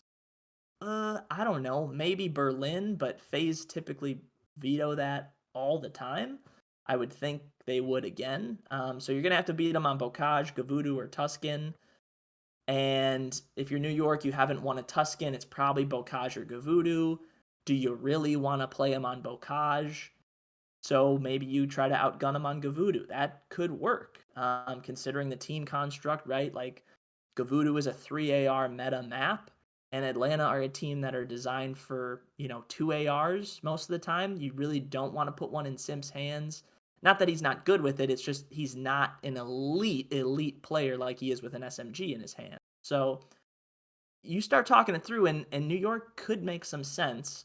I don't know. Maybe Berlin, but FaZe typically veto that all the time. I would think they would again. So you're gonna have to beat them on Bocage, Gavudu, or Tuscan. And if you're New York, you haven't won a Tuscan, it's probably Bocage or Gavudu. Do you really want to play him on Bocage? So maybe you try to outgun him on Gavudu. That could work, considering the team construct, right? Like Gavudu is a 3 AR meta map, and Atlanta are a team that are designed for 2 ARs most of the time. You really don't want to put one in Sim's hands. Not that he's not good with it, it's just he's not an elite player like he is with an SMG in his hand. So you start talking it through, and New York could make some sense.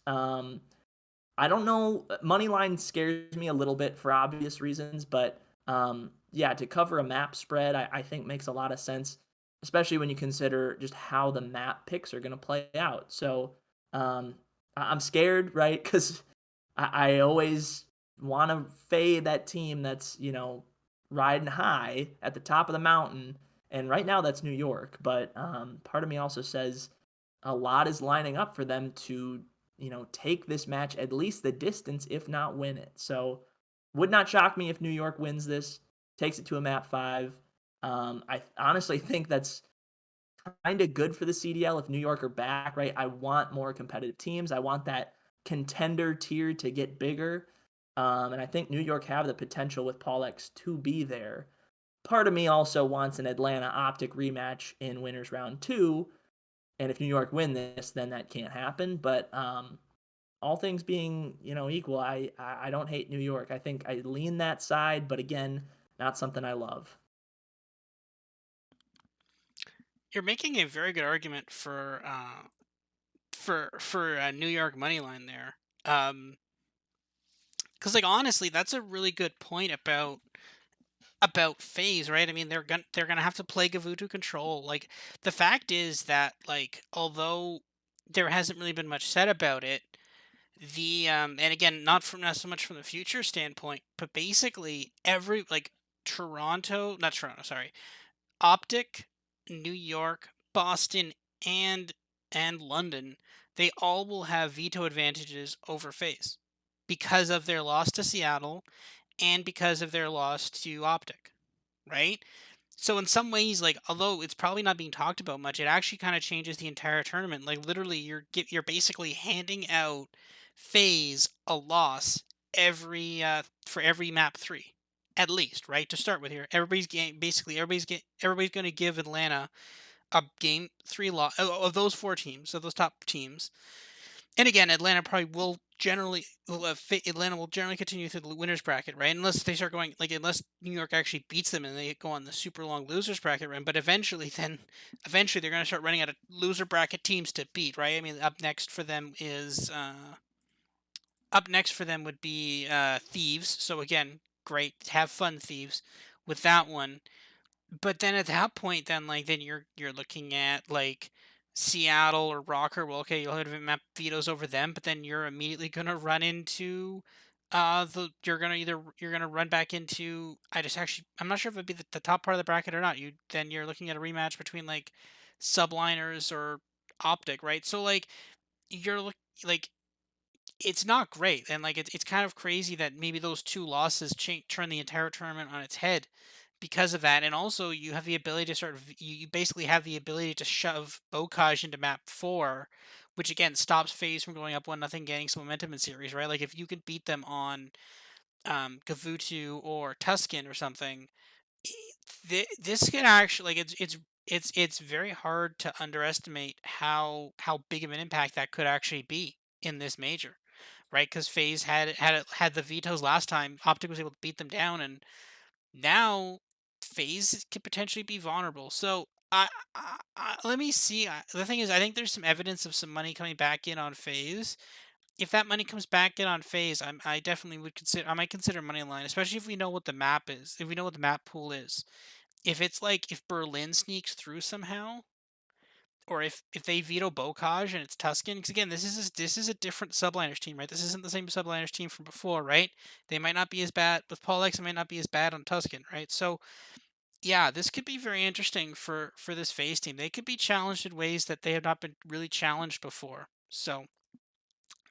I don't know. Moneyline scares me a little bit for obvious reasons, but yeah, to cover a map spread, I think makes a lot of sense, especially when you consider just how the map picks are going to play out. So I'm scared, right? Because I always want to fade that team that's riding high at the top of the mountain, and right now that's New York. But part of me also says a lot is lining up for them to take this match at least the distance, if not win it. So would not shock me if New York wins this, takes it to a map 5. I honestly think that's kind of good for the CDL if New York are back, right? I want more competitive teams. I want that contender tier to get bigger. And I think New York have the potential with Paul X to be there. Part of me also wants an Atlanta Optic rematch in winners round 2. And if New York win this, then that can't happen. But all things being, equal, I don't hate New York. I think I lean that side, but again, not something I love. You're making a very good argument for a New York money line there. Because like honestly, that's a really good point about phase, right? I mean, they're gonna have to play Gavutu control. Like the fact is that like although there hasn't really been much said about it. And again, not so much from the future standpoint, but basically every like Toronto, not Toronto, sorry, Optic, New York, Boston, and London, they all will have veto advantages over FaZe because of their loss to Seattle and because of their loss to Optic, right? So in some ways, like although it's probably not being talked about much, it actually kind of changes the entire tournament. Like literally, you're basically handing out FaZe a loss every for every map three, at least, right? To start with here, everybody's going to give Atlanta a game three loss of those four teams, of those top teams. And again, Atlanta will generally continue through the winners bracket, right? Unless they start going like unless New York actually beats them and they go on the super long losers bracket run. But eventually they're going to start running out of loser bracket teams to beat, right? I mean, up next for them would be Thieves. So again, great, have fun, Thieves, with that one. But then at that point, then you're looking at like Seattle or Rocker. Well, okay, you'll have map vetoes over them, but then you're immediately gonna run into the you're gonna run back into I'm not sure if it'd be the top part of the bracket or not. You're looking at a rematch between like Subliners or Optic, right? So like you're look like it's not great, and like it's kind of crazy that maybe those two losses turn the entire tournament on its head because of that. And also, you have the ability to you basically have the ability to shove Bocage into map four, which again stops FaZe from going up 1-0, getting some momentum in series, right? Like if you could beat them on Gavutu or Tuscan or something, this could actually like it's very hard to underestimate how big of an impact that could actually be in this major, right? Because FaZe had the vetoes last time. Optic was able to beat them down, and now FaZe could potentially be vulnerable. So let me see. The thing is, I think there's some evidence of some money coming back in on FaZe. If that money comes back in on FaZe, I definitely would consider. I might consider money line, especially if we know what the map is. If we know what the map pool is. If it's like if Berlin sneaks through somehow, or if they veto Bocage and it's Tuscan, because again, this is a different subliners team, right? This isn't the same subliners team from before, right? They might not be as bad with Paul X. It might not be as bad on Tuscan, right? So yeah, this could be very interesting for this FaZe team. They could be challenged in ways that they have not been really challenged before. So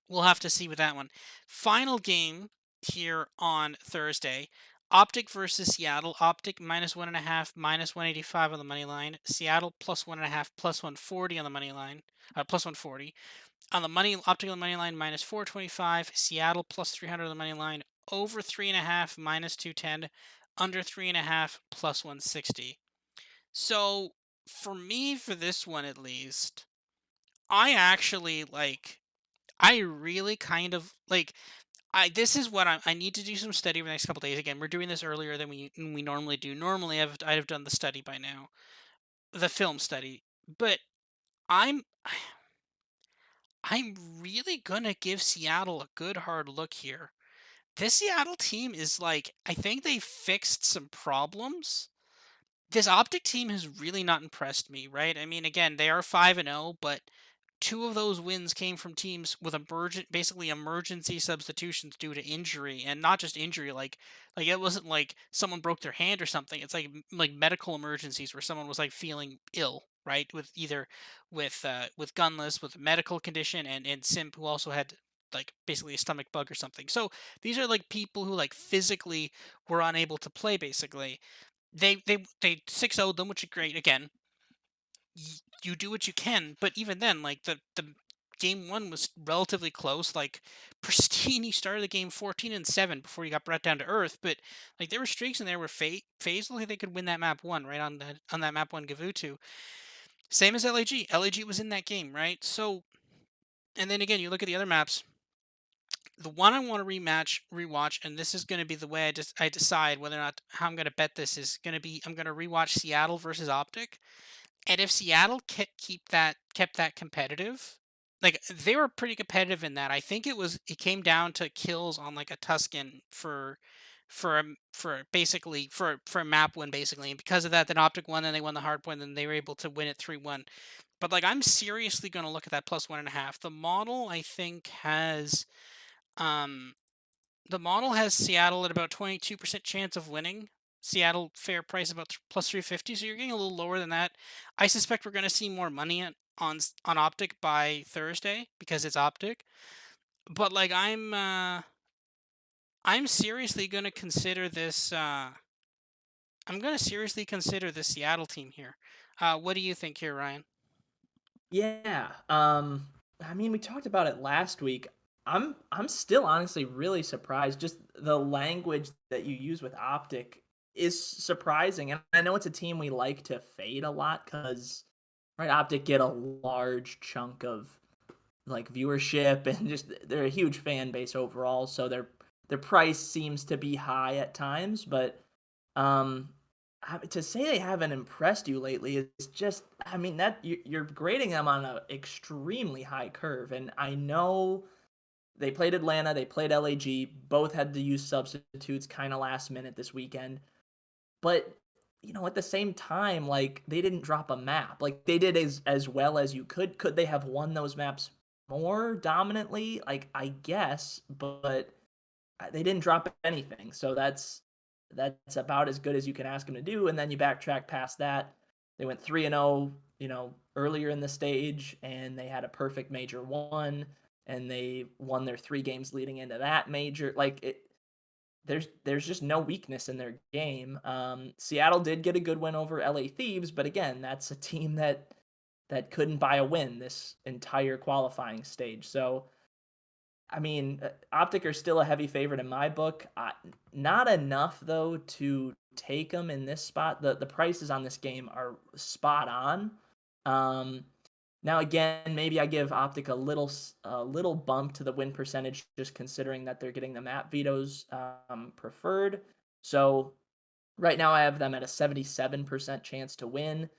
we'll have to see with that one. Final game here on Thursday. Optic versus Seattle. Optic -1.5, -185 on the money line. Seattle +1.5, +140 on the money line. +140 on the money. Optic on the money line -425. Seattle +300 on the money line. Over 3.5 -210. Under 3.5 +160. So for me, for this one at least, I actually like. I really kind of like this is what I need to do some study over the next couple days. Again, we're doing this earlier than we normally do. Normally, I'd have done the study by now, the film study. But I'm I'm really gonna give Seattle a good hard look here. This Seattle team is like I think they fixed some problems. This Optic team has really not impressed me, right? I mean, again, they are 5-0, but two of those wins came from teams with basically emergency substitutions due to injury, and not just injury. Like it wasn't like someone broke their hand or something. It's like like medical emergencies where someone was like feeling ill, right? With either with Gunless with a medical condition, and Simp who also had like basically a stomach bug or something. So these are like people who like physically were unable to play basically. They 6-0'd them, which is great. Again, you do what you can, but even then, like the game one was relatively close. Like Pristini started the game 14-7 before he got brought down to earth. But like there were streaks in there where FaZe looked like they could win that map one, right on that map one Gavutu. Same as LAG. LAG was in that game, right? So and then again, you look at the other maps. The one I want to rewatch, and this is going to be the way I decide whether or not how I'm going to bet this is going to be. I'm going to rewatch Seattle versus Optic. And if Seattle kept that competitive, like they were pretty competitive in that. I think it came down to kills on like a Tuscan for for basically for a map win basically. And because of that, then Optic won, and they won the hard point, and they were able to win it 3-1. But like I'm seriously gonna look at that plus 1.5. Um the model has Seattle at about 22% chance of winning. Seattle fair price about plus 350, so you're getting a little lower than that. I suspect we're going to see more money on Optic by Thursday because it's Optic. But like I'm seriously going to consider this I'm going to seriously consider the Seattle team here. What do you think here, Ryan? Yeah. I mean, we talked about it last week. I'm still honestly really surprised. Just the language that you use with Optic is surprising. And I know it's a team we like to fade a lot because right, Optic get a large chunk of like viewership and just they're a huge fan base overall. So their price seems to be high at times, but um, to say they haven't impressed you lately is just, I mean, that you're grading them on an extremely high curve. And I know they played Atlanta, they played LAG, both had to use substitutes kind of last minute this weekend. But at the same time, like they didn't drop a map. Like they did as well as you could. Could they have won those maps more dominantly? Like I guess, but they didn't drop anything. So that's about as good as you can ask them to do. And then you backtrack past that. They went 3-0, earlier in the stage, and they had a perfect major one, and they won their 3 games leading into that major. Like there's just no weakness in their game. Seattle did get a good win over LA Thieves, but again, that's a team that couldn't buy a win this entire qualifying stage. So I mean, Optic are still a heavy favorite in my book. Not enough though to take them in this spot. The prices on this game are spot on. Um, Now again, maybe I give Optic a little bump to the win percentage, just considering that they're getting the map vetoes preferred. So right now I have them at a 77% chance to win.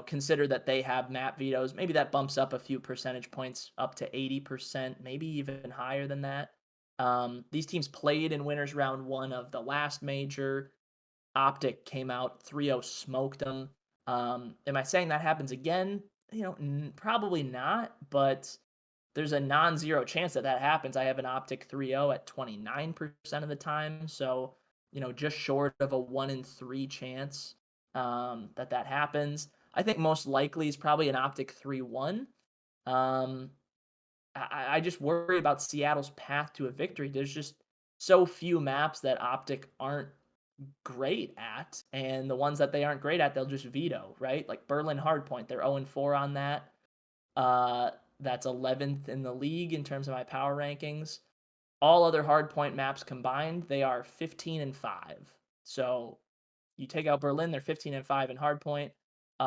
Consider that they have map vetoes. Maybe that bumps up a few percentage points up to 80%, maybe even higher than that. These teams played in winners round one of the last major. Optic came out 3-0, smoked them. Am I saying that happens again? Probably not, but there's a non-zero chance that that happens. I have an Optic 3-0 at 29% of the time, so just short of a 1 in 3 chance that happens. I think most likely is probably an Optic 3-1. Um, I just worry about Seattle's path to a victory. There's just so few maps that Optic aren't great at, and the ones that they aren't great at, they'll just veto, right? Like Berlin Hardpoint, they're 0-4 on that. Uh, that's 11th in the league in terms of my power rankings. All other hardpoint maps combined, they are 15-5. So you take out Berlin, they're 15-5 in hardpoint.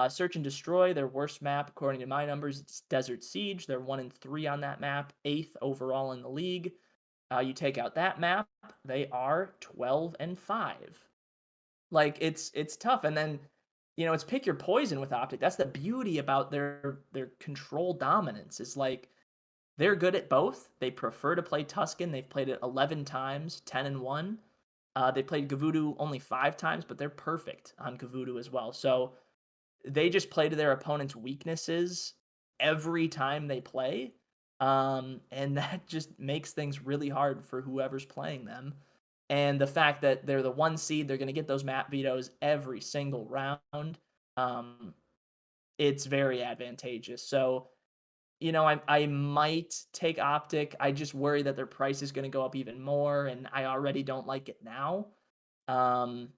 Search and Destroy, their worst map according to my numbers, it's Desert Siege. They're 1-3 on that map, 8th overall in the league. You take out that map, they are 12-5. Like it's tough, and then it's pick your poison with Optic. That's the beauty about their control dominance. Is like they're good at both. They prefer to play Tuscan. They've played it 11 times, 10-1. They played Gavudu only 5 times, but they're perfect on Gavudu as well. So they just play to their opponent's weaknesses every time they play. And that just makes things really hard for whoever's playing them. And the fact that they're the 1 seed, they're going to get those map vetoes every single round. Um, it's very advantageous. So, I might take Optic. I just worry that their price is going to go up even more, and I already don't like it now. Um,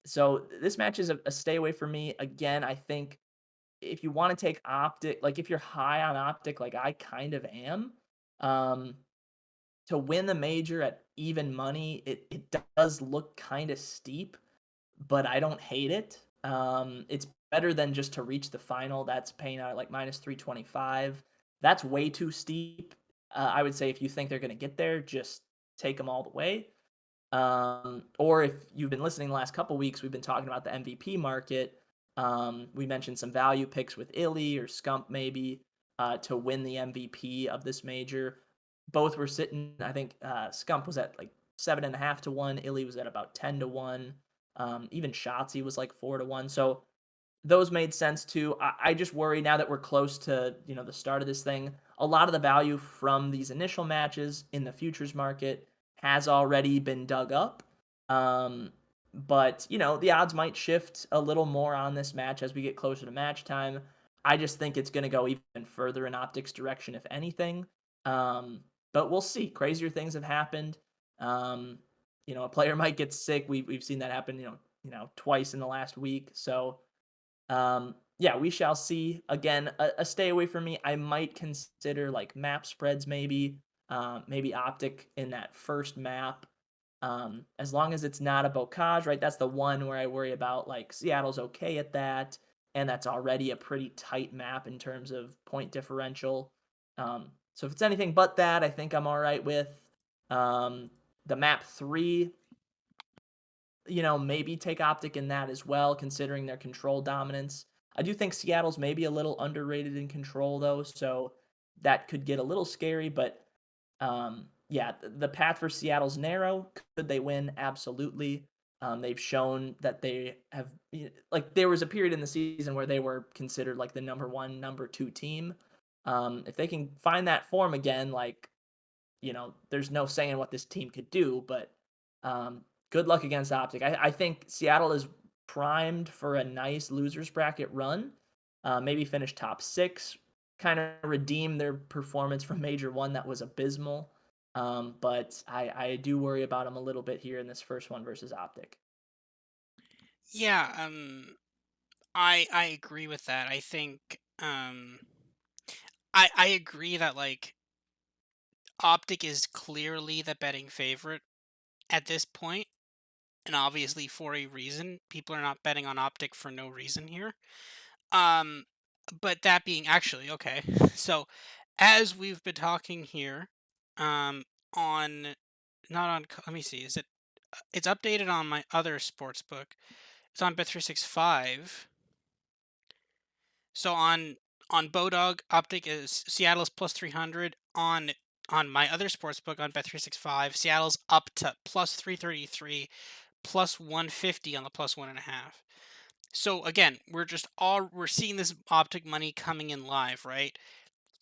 so this match is a stay away for me. Again, I think if you want to take Optic, like if you're high on Optic, like I kind of am, um, to win the major at even money, it does look kind of steep, but I don't hate it. It's better than just to reach the final. That's paying out like minus 325. That's way too steep. I would say if you think they're going to get there, just take them all the way. Or if you've been listening the last couple weeks, we've been talking about the MVP market. We mentioned some value picks with Illy or Scump maybe to win the MVP of this major. Both were sitting. I think Scump was at like 7.5 to 1. Illy was at about 10 to 1. Even Shotzi was like 4 to 1. So those made sense too. I just worry now that we're close to, the start of this thing. A lot of the value from these initial matches in the futures market has already been dug up. But, the odds might shift a little more on this match as we get closer to match time. I just think it's going to go even further in optics direction, if anything. But we'll see. Crazier things have happened. Um, a player might get sick. We've seen that happen, twice in the last week. So yeah, we shall see. Again, a stay away from me. I might consider like map spreads, maybe optic in that first map. As long as it's not a bocage, right? That's the one where I worry about. Like Seattle's okay at that, and that's already a pretty tight map in terms of point differential. So if it's anything but that, I think I'm all right with. Um, the map three, maybe take optic in that as well, considering their control dominance. I do think Seattle's maybe a little underrated in control though, so that could get a little scary. But yeah, the path for Seattle's narrow. Could they win? Absolutely. They've shown that they have, like, there was a period in the season where they were considered like the number one, number two team. If they can find that form again, like, there's no saying what this team could do, but good luck against Optic. I think Seattle is primed for a nice losers bracket run. Maybe finish top six, kind of redeem their performance from Major One that was abysmal. But I do worry about them a little bit here in this first one versus Optic. Yeah, I agree with that. I think I agree that like Optic is clearly the betting favorite at this point, and obviously for a reason. People are not betting on Optic for no reason here. Um, but that being actually okay. So, as we've been talking here, on not on. Let me see. Is it? It's updated on my other sports book. It's on Bet365. So on Bodog, Optic is Seattle's plus 300. On my other sports book on Bet365, Seattle's up to plus 333, plus 150 on the plus 1.5. So again, we're seeing this optic money coming in live, right?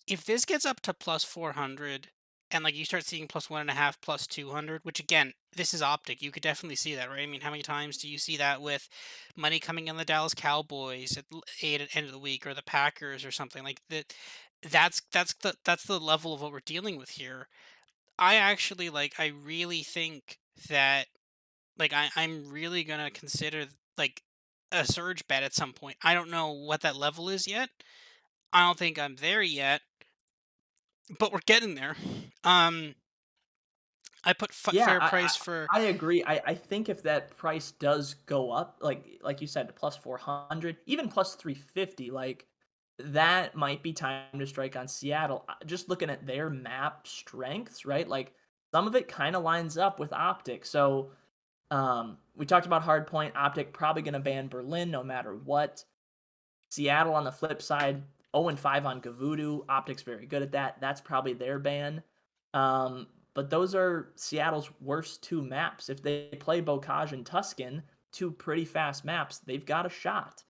If this gets up to plus 400 and like you start seeing plus 1.5, plus 200, which again, this is optic, you could definitely see that, right? I mean, how many times do you see that with money coming in the Dallas Cowboys at eight at end of the week, or the Packers or something like that? That's the level of what we're dealing with here. I really think that like I'm really gonna consider like a surge bet at some point. I don't know what that level is yet. I don't think I'm there yet, but we're getting there. Um, I put Yeah, fair price for I agree. I think if that price does go up, like you said, to plus 400, even plus 350, like that might be time to strike on Seattle. Just looking at their map strengths, right? Like some of it kind of lines up with Optic. So we talked about hardpoint. Optic probably going to ban Berlin no matter what. Seattle on the flip side, 0-5 on Gavudu. Optic's very good at that. That's probably their ban. But those are Seattle's worst two maps. If they play Bocage and Tuscan, two pretty fast maps, they've got a shot.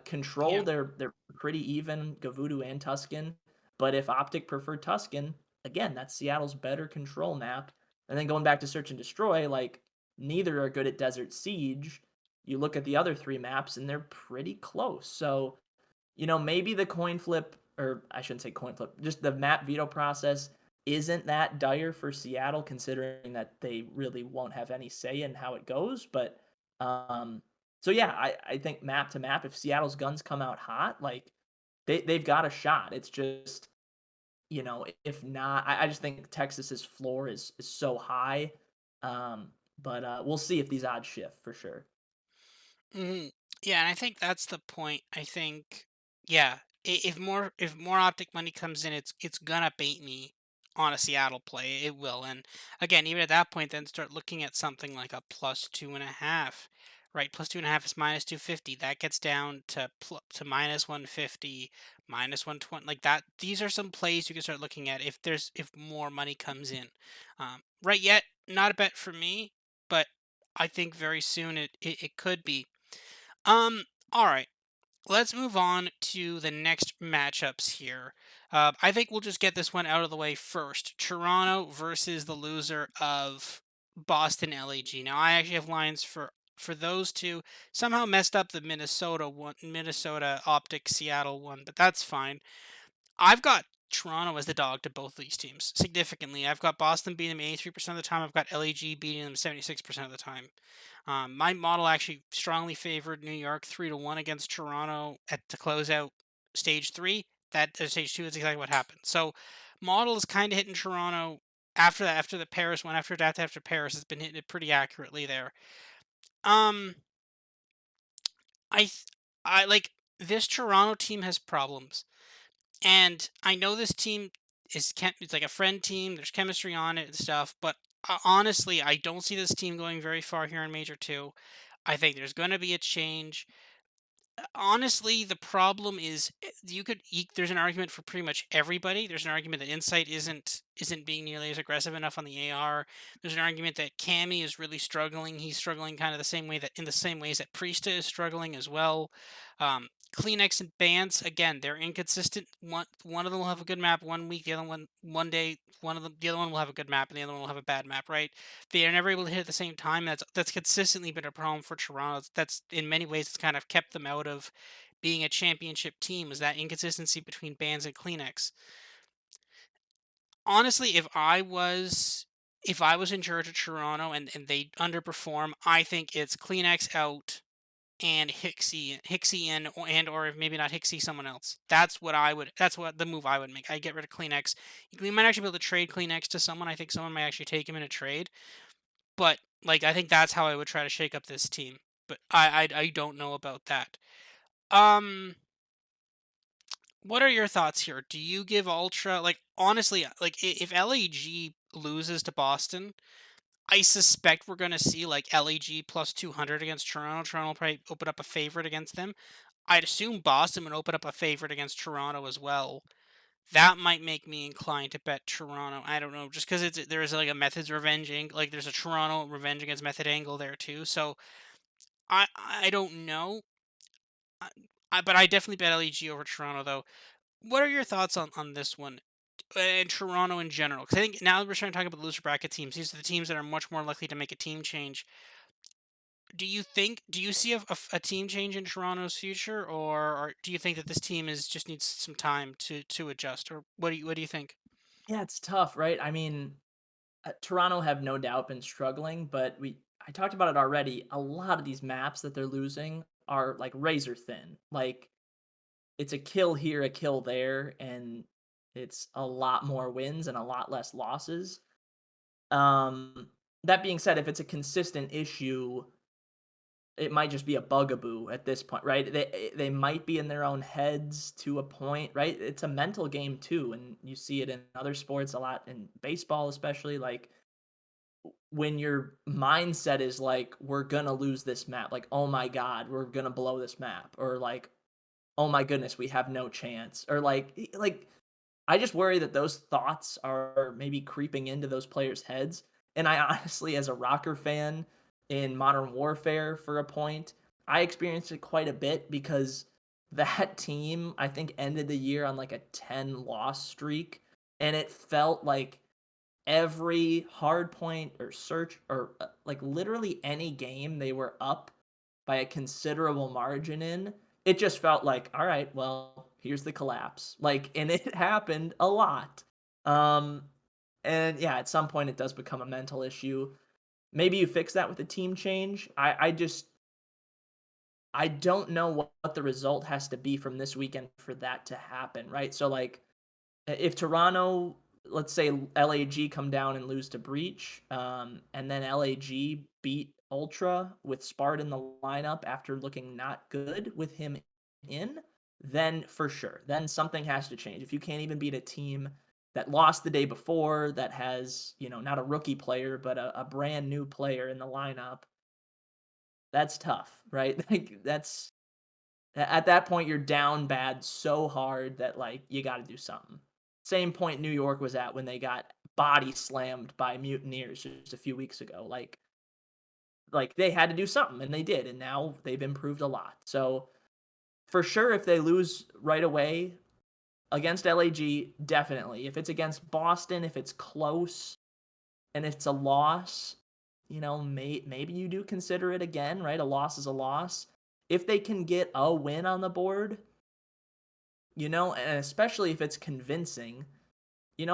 Control, yeah. they're pretty even, Gavudu and Tuscan. But if Optic preferred Tuscan, again, that's Seattle's better control map. And then going back to Search and Destroy, like neither are good at Desert Siege. You look at the other three maps and they're pretty close. So, maybe the coin flip, or I shouldn't say coin flip, just the map veto process isn't that dire for Seattle, considering that they really won't have any say in how it goes. But so yeah, I think map to map, if Seattle's guns come out hot, like they've got a shot. It's just, if not, I just think Texas's floor is so high. But we'll see if these odds shift for sure. hmm Yeah, and I think that's the point. I think, yeah, if more optic money comes in, it's gonna bait me on a Seattle play. It will, and again, even at that point, then start looking at something like a plus 2.5. Right, plus 2.5 is minus 250. That gets down to minus 150, minus 120. Like that. These are some plays you can start looking at if more money comes in. Right yet, Not a bet for me, but I think very soon it could be. All right. Let's move on to the next matchups here. I think we'll just get this one out of the way first. Toronto versus the loser of Boston LAG. Now, I actually have lines for those two. Somehow messed up the Minnesota one, Minnesota Optic Seattle one, but that's fine. I've got Toronto as the dog to both of these teams significantly. I've got Boston beating them 83% of the time. I've got LAG beating them 76% of the time. My model actually strongly favored New York 3-1 against Toronto at to close out stage three. That stage two is exactly what happened. So, model is kind of hitting Toronto after that. After the Paris one, after Paris, has been hitting it pretty accurately there. Um, I th- I like this Toronto team has problems. And I know this team it's like a friend team. There's chemistry on it and stuff. But honestly, I don't see this team going very far here in Major Two. I think there's going to be a change. Honestly, the problem is there's an argument for pretty much everybody. There's an argument that Insight isn't being nearly as aggressive enough on the AR. There's an argument that Cammy is really struggling. He's struggling kind of the same way that in the same ways that Priesta is struggling as well. Kleenex and Bance, again, they're inconsistent. One of them will have a good map one week, the other one day, the other one will have a good map, and the other one will have a bad map, right? They are never able to hit at the same time. That's consistently been a problem for Toronto. That's in many ways it's kind of kept them out of being a championship team. Is that inconsistency between Bands and Kleenex? Honestly, if I was in charge of Toronto and they underperform, I think it's Kleenex out and Hixie in, or if maybe not Hixie, someone else. That's what the move I would make. I get rid of Kleenex. We might actually be able to trade Kleenex to someone. I think someone might actually take him in a trade. But like I think that's how I would try to shake up this team. But I don't know about that. Um, what are your thoughts here? Do you give Ultra like honestly like if LAG loses to Boston, I suspect we're going to see like LAG plus 200 against Toronto. Toronto will probably open up a favorite against them. I'd assume Boston would open up a favorite against Toronto as well. That might make me inclined to bet Toronto. I don't know, just because there is like a Methods revenge angle, like there's a Toronto revenge against Method angle there too. So I don't know, I, but I definitely bet LEG over Toronto though. What are your thoughts on this one and Toronto in general? Because I think now that we're starting to talk about the loser bracket teams, these are the teams that are much more likely to make a team change. Do you see a team change in Toronto's future, or do you think that this team is just needs some time to adjust, or what do you think? Yeah, it's tough, right? I mean, Toronto have no doubt been struggling, but I talked about it already. A lot of these maps that they're losing are like razor thin. Like it's a kill here, a kill there, and it's a lot more wins and a lot less losses. Um, that being said, if it's a consistent issue, it might just be a bugaboo at this point, right? They might be in their own heads to a point, right? It's a mental game too, and you see it in other sports a lot, in baseball especially. Like when your mindset is like, "We're gonna lose this map," like, "Oh my god, we're gonna blow this map," or like, "Oh my goodness, we have no chance," or like I just worry that those thoughts are maybe creeping into those players' heads. And I honestly, as a rocker fan in Modern Warfare for a point, I experienced it quite a bit because that team, I think, ended the year on like a 10 loss streak. And it felt like every hard point or search or like literally any game they were up by a considerable margin in, it just felt like, all right, well, here's the collapse. Like, and it happened a lot. Um, and yeah, at some point it does become a mental issue. Maybe you fix that with a team change. I don't know what the result has to be from this weekend for that to happen, right? So like if Toronto, let's say LAG come down and lose to Breach, and then LAG beat Ultra with Spart in the lineup after looking not good with him in, then for sure, then something has to change. If you can't even beat a team that lost the day before, that has, not a rookie player, but a brand new player in the lineup, that's tough, right? Like at that point, you're down bad so hard that, like, you gotta do something. Same point New York was at when they got body slammed by Mutineers just a few weeks ago. Like they had to do something and they did, and now they've improved a lot. So for sure, if they lose right away against LAG, definitely. If it's against Boston, if it's close and it's a loss, maybe you do consider it again, right? A loss is a loss. If they can get a win on the board, and especially if it's convincing,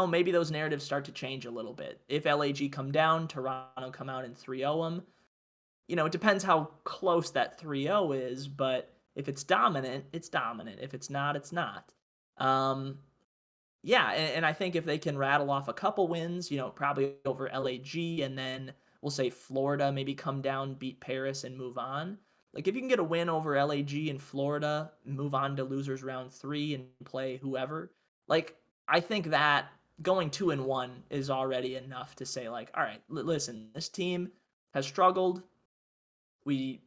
maybe those narratives start to change a little bit. If LAG come down, Toronto come out and 3-0 them, it depends how close that 3-0 is, but if it's dominant, it's dominant. If it's not, it's not. Um, yeah, and I think if they can rattle off a couple wins, probably over LAG, and then we'll say Florida maybe come down, beat Paris, and move on. Like if you can get a win over LAG and Florida, move on to losers round 3 and play whoever. Like I think that going 2-1 is already enough to say like, all right, listen, this team has struggled. We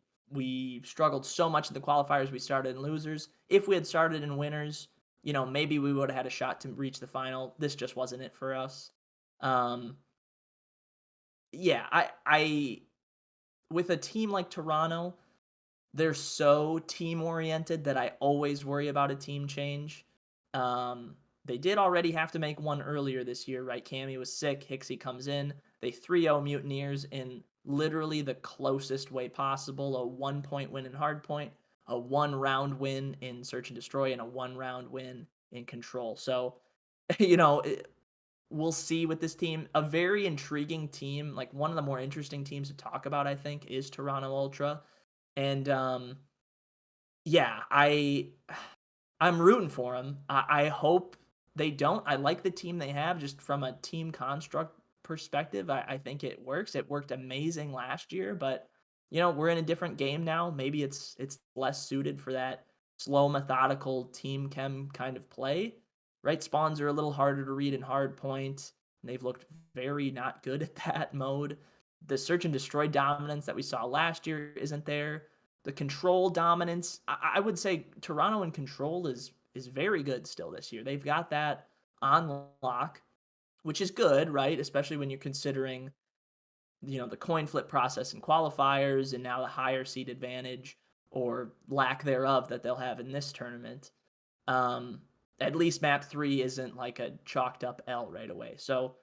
struggled so much in the qualifiers. We started in losers. If we had started in winners, maybe we would have had a shot to reach the final. This just wasn't it for us. Um, yeah, I with a team like Toronto, they're so team oriented that I always worry about a team change. They did already have to make one earlier this year, right? Cammy was sick. Hixie comes in. They 3-0 Mutineers in literally the closest way possible, a 1 point win in Hardpoint, a 1 round win in Search and Destroy, and a 1 round win in Control. So, you know, we'll see with this team. A very intriguing team, like one of the more interesting teams to talk about, I think, is Toronto Ultra. And yeah, I'm rooting for them. I hope they don't. I like the team they have just from a team construct perspective. I think it works. It worked amazing last year, but we're in a different game now. Maybe it's less suited for that slow, methodical team chem kind of play. Right? Spawns are a little harder to read in hard point. And they've looked very not good at that mode. The search and destroy dominance that we saw last year isn't there. The control dominance, I would say Toronto in control is very good still this year. They've got that on lock, which is good, right? Especially when you're considering the coin flip process and qualifiers, and now the higher seed advantage or lack thereof that they'll have in this tournament. Um, at least map 3 isn't like a chalked up L right away. So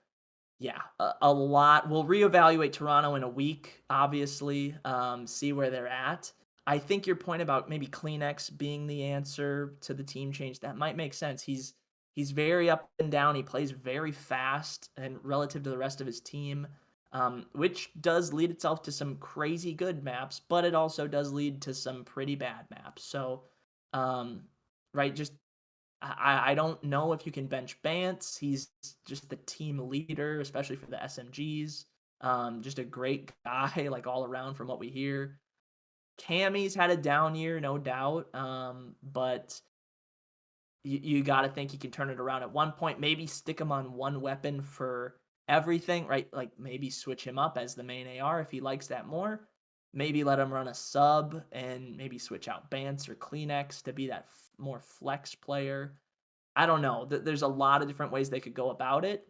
yeah, a lot. We'll reevaluate Toronto in a week, obviously, see where they're at. I think your point about maybe Kleenex being the answer to the team change, that might make sense. He's very up and down. He plays very fast and relative to the rest of his team, which does lead itself to some crazy good maps, but it also does lead to some pretty bad maps. So, right, just I don't know if you can bench Bance. He's just the team leader, especially for the SMGs. Just a great guy, like all around from what we hear. Cammy's had a down year, no doubt. But you got to think he can turn it around at one point. Maybe stick him on one weapon for everything, right? Like maybe switch him up as the main AR if he likes that more. Maybe let him run a sub and maybe switch out Bance or Kleenex to be that more flex player. I don't know. There's a lot of different ways they could go about it.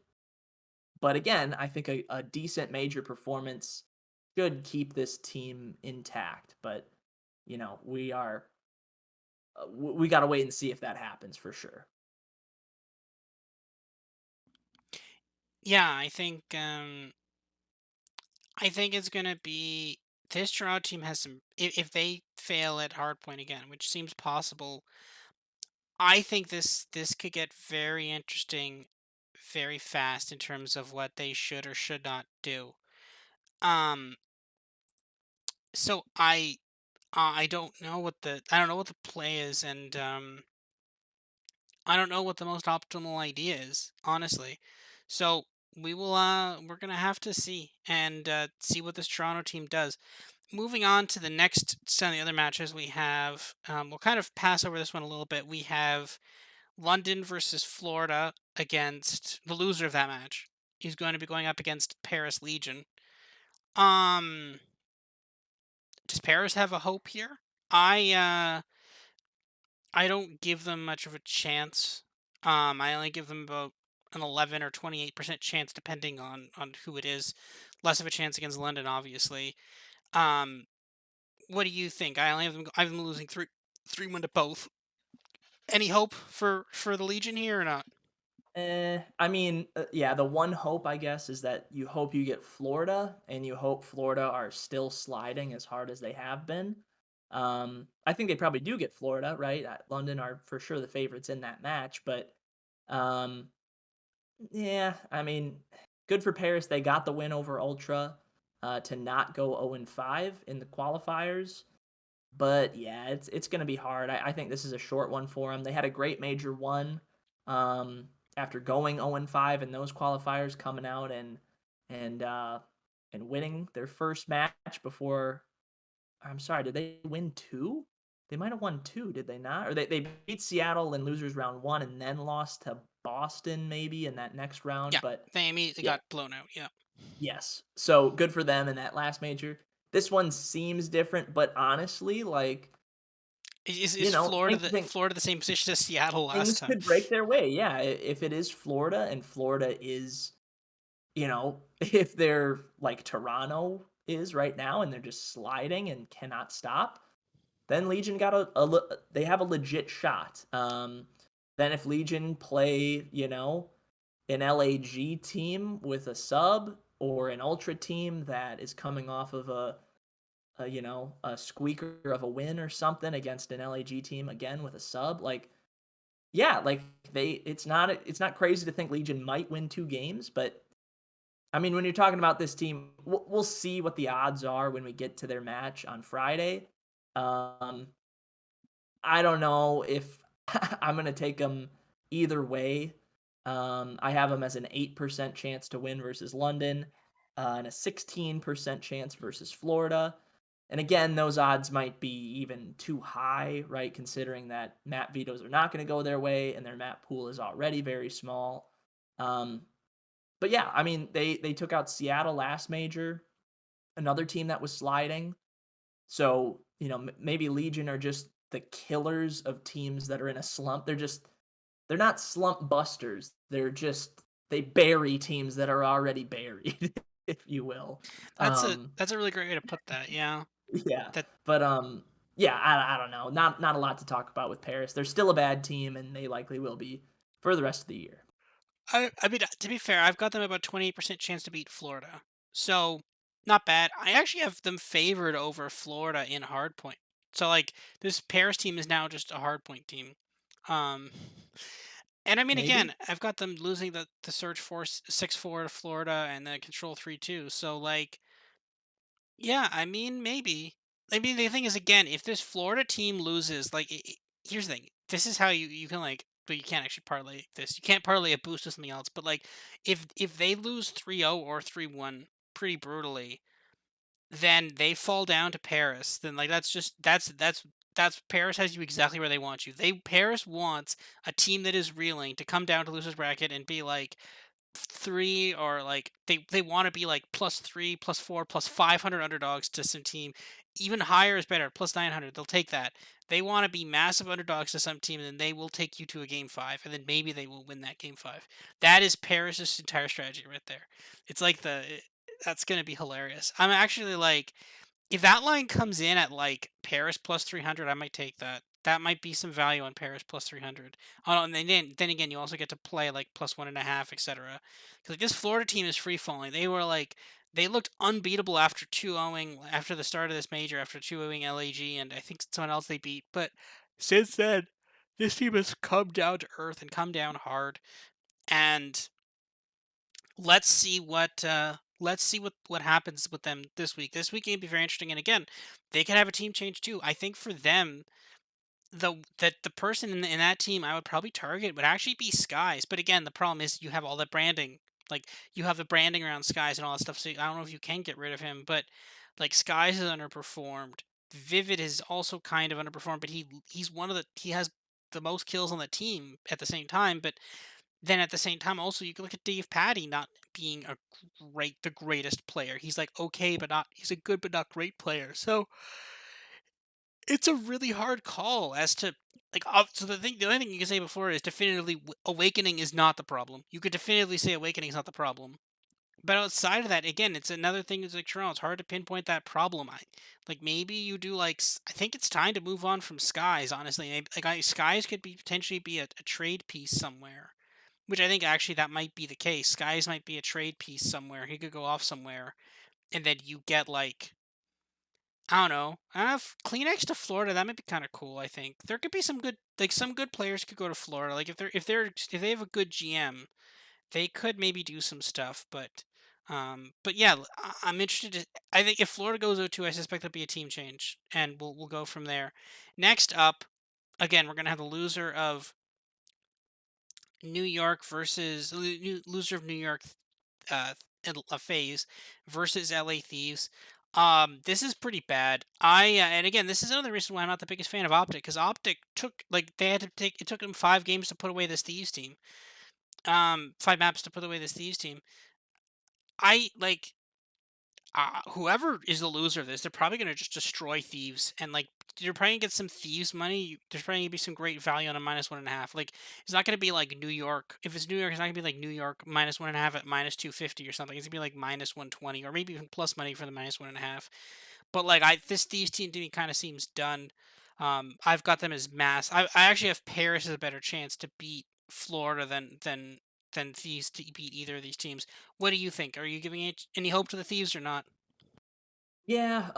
But again, I think a decent major performance should keep this team intact. But we got to wait and see if that happens for sure. Yeah, I think it's gonna be this Toronto team has some. If they fail at hardpoint again, which seems possible, I think this could get very interesting, very fast in terms of what they should or should not do. Um, so I don't know what the play is, and I don't know what the most optimal idea is, honestly. So we're gonna have to see and see what this Toronto team does. Moving on to the next some of the other matches we have, we'll kind of pass over this one a little bit. We have London versus Florida against the loser of that match. He's going to be going up against Paris Legion. Um, does Paris have a hope here? I don't give them much of a chance. I only give them about an 11 or 28% chance depending on who it is. Less of a chance against London, obviously. Um, what do you think? I have them losing 3-1 to both. Any hope for the Legion here or not? I mean, yeah, the one hope I guess is that you hope you get Florida, and you hope Florida are still sliding as hard as they have been. I think they probably do get Florida, right? London are for sure the favorites in that match, but um, yeah, I mean, good for Paris. They got the win over Ultra to not go 0-5 in the qualifiers. But yeah, it's gonna be hard. I think this is a short one for them. They had a great major one after going 0-5 in those qualifiers, coming out and uh, and winning their first match before. I'm sorry, did they win two? They might have won two, did they not? Or they beat Seattle in losers round one and then lost to Boston maybe in that next round. Yeah, But they immediately yeah, got blown out. Yeah, yes. So good for them in that last major. This one seems different, but honestly, like is Florida think Florida the same position as Seattle last things time? could break their way. Yeah, if it is Florida and Florida is, if they're like Toronto is right now and they're just sliding and cannot stop, then Legion got they have a legit shot. Then if Legion play, an LAG team with a sub or an ultra team that is coming off of a squeaker of a win or something against an LAG team again with a sub, like yeah, like it's not crazy to think Legion might win 2 games, but I mean, when you're talking about this team, we'll see what the odds are when we get to their match on Friday. Um, I don't know if I'm gonna take them either way. I have them as an 8% chance to win versus London, and a 16% chance versus Florida. And again, those odds might be even too high, right? Considering that map vetoes are not going to go their way and their map pool is already very small. Um, but yeah, I mean, they took out Seattle last major, another team that was sliding. So maybe Legion are just the killers of teams that are in a slump. They're not slump busters. They bury teams that are already buried, if you will. Um, That's a really great way to put that. Yeah, yeah, that but yeah, I don't know. Not a lot to talk about with Paris. They're still a bad team, and they likely will be for the rest of the year. I mean, to be fair, I've got them about 28% chance to beat Florida. So, not bad. I actually have them favored over Florida in hardpoint. So like this Paris team is now just a hardpoint team. Um and I mean Maybe. again, I've got them losing the Surge Force 6-4 to Florida and the Control 3-2. So like yeah, I mean maybe. I mean the thing is again, if this Florida team loses, like here's the thing. This is how you can like but you can't actually parlay this. You can't parlay a boost with something else. But like if they lose 3-0 or 3-1 pretty brutally, then they fall down to Paris. Then like that's Paris has you exactly where they want you. Paris wants a team that is reeling to come down to losers bracket and be like three or like they want to be like +3, +4, +500 underdogs to some team. Even higher is better. +900, they'll take that. They want to be massive underdogs to some team, and then they will take you to a game five, and then maybe they will win that game five. That is Paris's entire strategy right there. It's like that's gonna be hilarious. I'm actually like if that line comes in at like Paris +300, I might take that. That might be some value on Paris +300. Oh, and then again, you also get to play like +1.5, etc. Because like, this Florida team is free falling. They looked unbeatable after 2-0ing after the start of this major after 2-0ing LAG and I think someone else they beat. But since then, this team has come down to earth and come down hard. And let's see what happens with them this week. This week can be very interesting, and again, they could have a team change too. I think for them, the person in that team I would probably target would actually be Skies. But again, the problem is you have all that branding, like you have the branding around Skies and all that stuff. So I don't know if you can get rid of him, but like Skies has underperformed. Vivid is also kind of underperformed, but he has the most kills on the team at the same time, but then at the same time, also you can look at Dave Patty not being the greatest player. He's like okay, but not he's a good but not great player. So It's a really hard call as to so the only thing you can say before is definitively awakening is not the problem. You could definitively say awakening is not the problem. But outside of that, again, it's another thing. Is like Toronto. It's hard to pinpoint that problem. Like maybe you do I think it's time to move on from skies. Honestly, skies could be potentially be a trade piece somewhere. Which I think actually that might be the case. Skies might be a trade piece somewhere. He could go off somewhere, and then you get I don't know. Kleenex to Florida. That might be kind of cool. I think there could be some good players could go to Florida. Like if they have a good GM, they could maybe do some stuff. But yeah, I'm interested. I think if Florida goes 0-2, I suspect there'll be a team change, and we'll go from there. Next up, again, we're gonna have the loser of New York versus loser of New York uh a phase versus LA Thieves. This is pretty bad. And again, this is another reason why I'm not the biggest fan of Optic because Optic took they had to take it took them 5 games to put away this Thieves team. 5 maps to put away this Thieves team. I like whoever is the loser of this, they're probably gonna just destroy Thieves and you're probably gonna get some Thieves money. There's probably gonna be some great value on a -1.5. Like it's not gonna be like New York. If it's New York, it's not gonna be like New York -1.5 at -250 or something. It's gonna be like -120 or maybe even plus money for the -1.5. But this Thieves team to me kind of seems done. I've got them as mass. I actually have Paris as a better chance to beat Florida than Thieves to beat either of these teams. What do you think? Are you giving any hope to the Thieves or not? Yeah,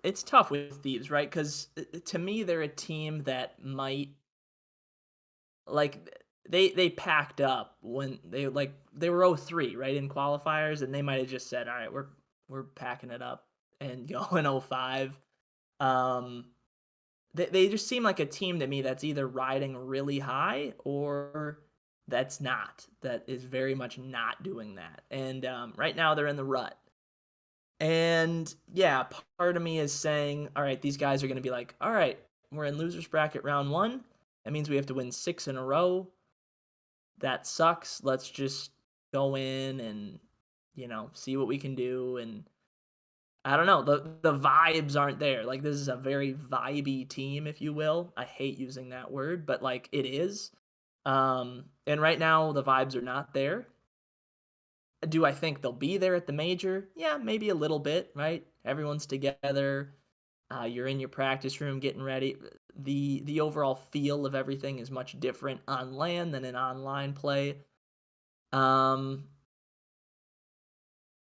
it's tough with Thieves, right? Because to me, they're a team that might like they packed up when they were 0-3, right, in qualifiers, and they might have just said, "All right, we're packing it up and going 0-5." Um, they just seem like a team to me that's either riding really high or that is very much not doing that. And right now they're in the rut. And yeah, part of me is saying, all right, these guys are going to be like, all right, we're in losers bracket round one. That means we have to win 6 in a row. That sucks. Let's just go in and see what we can do. And I don't know, the vibes aren't there. Like this is a very vibey team, if you will. I hate using that word, but like it is. And right now the vibes are not there. Do I think they'll be there at the major? Yeah, maybe a little bit, right? Everyone's together. You're in your practice room getting ready. The overall feel of everything is much different on LAN than in online play. Um,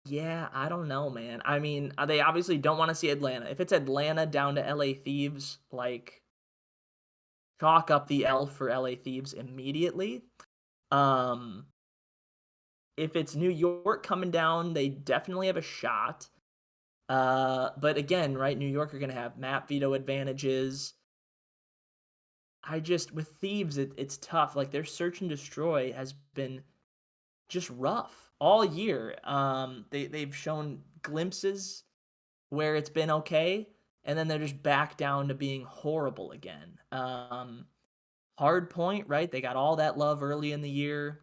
yeah, I don't know, man. I mean, they obviously don't want to see Atlanta. If it's Atlanta down to LA Thieves, like chalk up the L for LA Thieves immediately. Um, if it's New York coming down, they definitely have a shot. But again, right, New York are going to have map veto advantages. I just with Thieves, it's tough. Like their search and destroy has been just rough all year. They've shown glimpses where it's been okay, and then they're just back down to being horrible again. Hard point, right? They got all that love early in the year.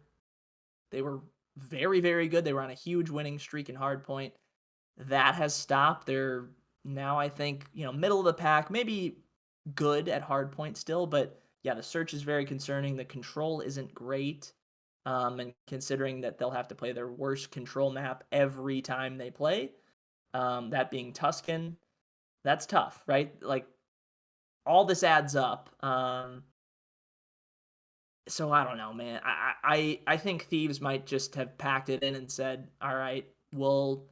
They were very, very good. They were on a huge winning streak in hard point. That has stopped. They're now, I think, middle of the pack, maybe good at hard point still, but yeah, the search is very concerning. The control isn't great. And considering that they'll have to play their worst control map every time they play, that being Tuscan, that's tough, right? Like all this adds up. So I don't know, man. I think Thieves might just have packed it in and said, "All right, we'll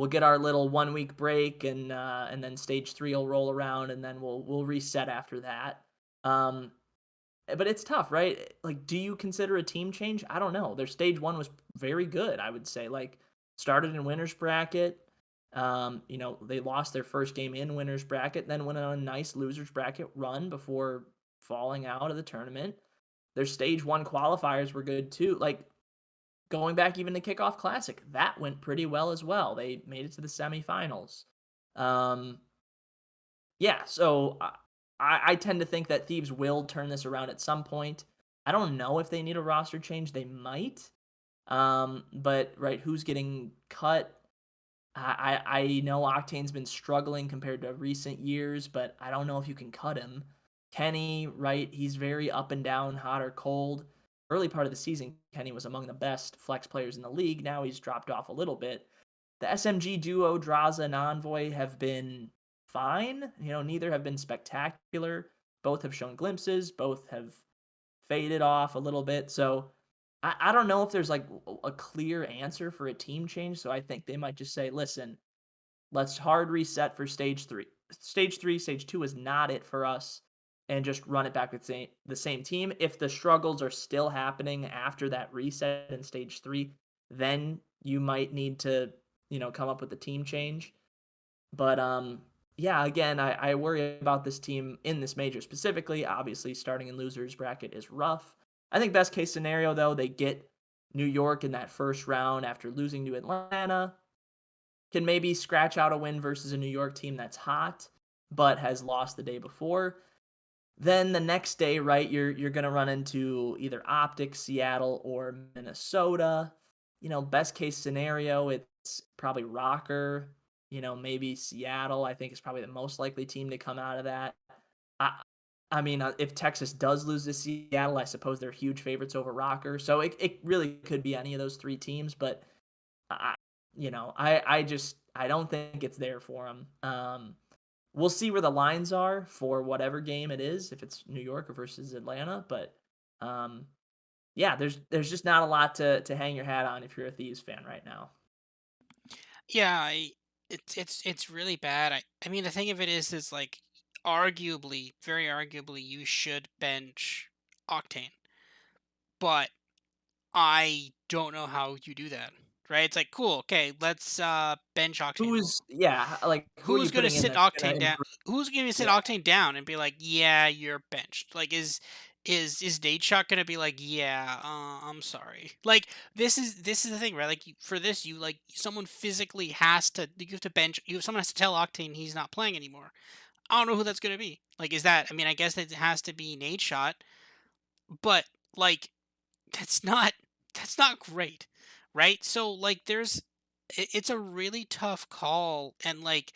get our little 1 week break and then stage three will roll around and then we'll reset after that." Um, but it's tough, right? Like, do you consider a team change? I don't know. Their stage one was very good, I would say. Like, started in winners bracket. They lost their first game in winners bracket, then went on a nice losers bracket run before falling out of the tournament. Their stage one qualifiers were good too. Like going back even to kickoff classic, that went pretty well as well. They made it to the semifinals. Um, yeah, so I tend to think that Thieves will turn this around at some point. I don't know if they need a roster change. They might. But right, who's getting cut? I know Octane's been struggling compared to recent years, but I don't know if you can cut him. Kenny, right? He's very up and down, hot or cold. Early part of the season, Kenny was among the best flex players in the league. Now he's dropped off a little bit. The SMG duo, Draza and Envoy, have been fine. Neither have been spectacular. Both have shown glimpses. Both have faded off a little bit. So I don't know if there's like a clear answer for a team change. So I think they might just say, listen, let's hard reset for stage three. Stage three, stage two is not it for us, and just run it back with the same team. If the struggles are still happening after that reset in stage three, then you might need to, come up with a team change. But yeah, again, I worry about this team in this major specifically. Obviously, starting in losers bracket is rough. I think best case scenario though, they get New York in that first round after losing to Atlanta. Can maybe scratch out a win versus a New York team that's hot, but has lost the day before. Then the next day, right, you're gonna run into either Optic, Seattle, or Minnesota. Best case scenario, it's probably Rocker. Maybe Seattle. I think is probably the most likely team to come out of that. I, I mean, if Texas does lose to Seattle, I suppose they're huge favorites over Rocker. So it really could be any of those three teams. But I, I don't think it's there for them. We'll see where the lines are for whatever game it is, if it's New York versus Atlanta. But um, yeah, there's just not a lot to hang your hat on if you're a Thieves fan right now. Yeah, it's really bad. I mean, the thing of it is like arguably, very arguably, you should bench Octane, but I don't know how you do that. Right? It's like cool, okay, let's bench Octane. Who are you Who's gonna putting in sit that's gonna Octane down? improve? Who's gonna sit Yeah, Octane down and be like, yeah, you're benched? Like, is Nate Shot gonna be like, yeah, I'm sorry. Like, this is the thing, right? Like, for this, you like someone physically has to you have to bench. Someone has to tell Octane he's not playing anymore. I don't know who that's gonna be. Like, is that? I mean, I guess it has to be Nate Shot, but like, that's not that's not great, right? So like, it's a really tough call, and like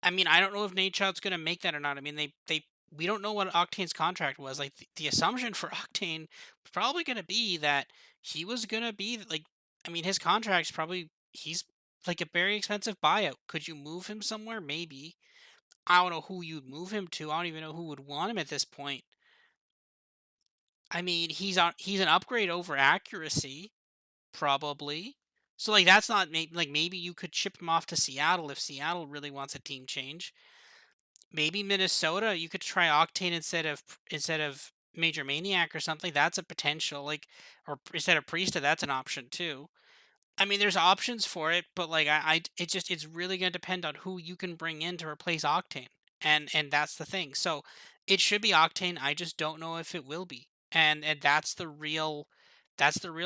I mean, I don't know if Nate Chout's gonna make that or not. I mean, they we don't know what Octane's contract was. Like the assumption for Octane was probably gonna be that he was gonna be like, I mean, his contract's probably he's like a very expensive buyout. Could you move him somewhere? Maybe. I don't know who you'd move him to. I don't even know who would want him at this point. I mean, he's an upgrade over accuracy, probably. So like that's not maybe you could ship him off to Seattle if Seattle really wants a team change. Maybe Minnesota, you could try Octane instead of Major Maniac or something. That's a potential, like, or instead of Priesta, that's an option too. I mean, there's options for it, but like it's really gonna depend on who you can bring in to replace Octane, and that's the thing. So it should be Octane. I just don't know if it will be, and that's the real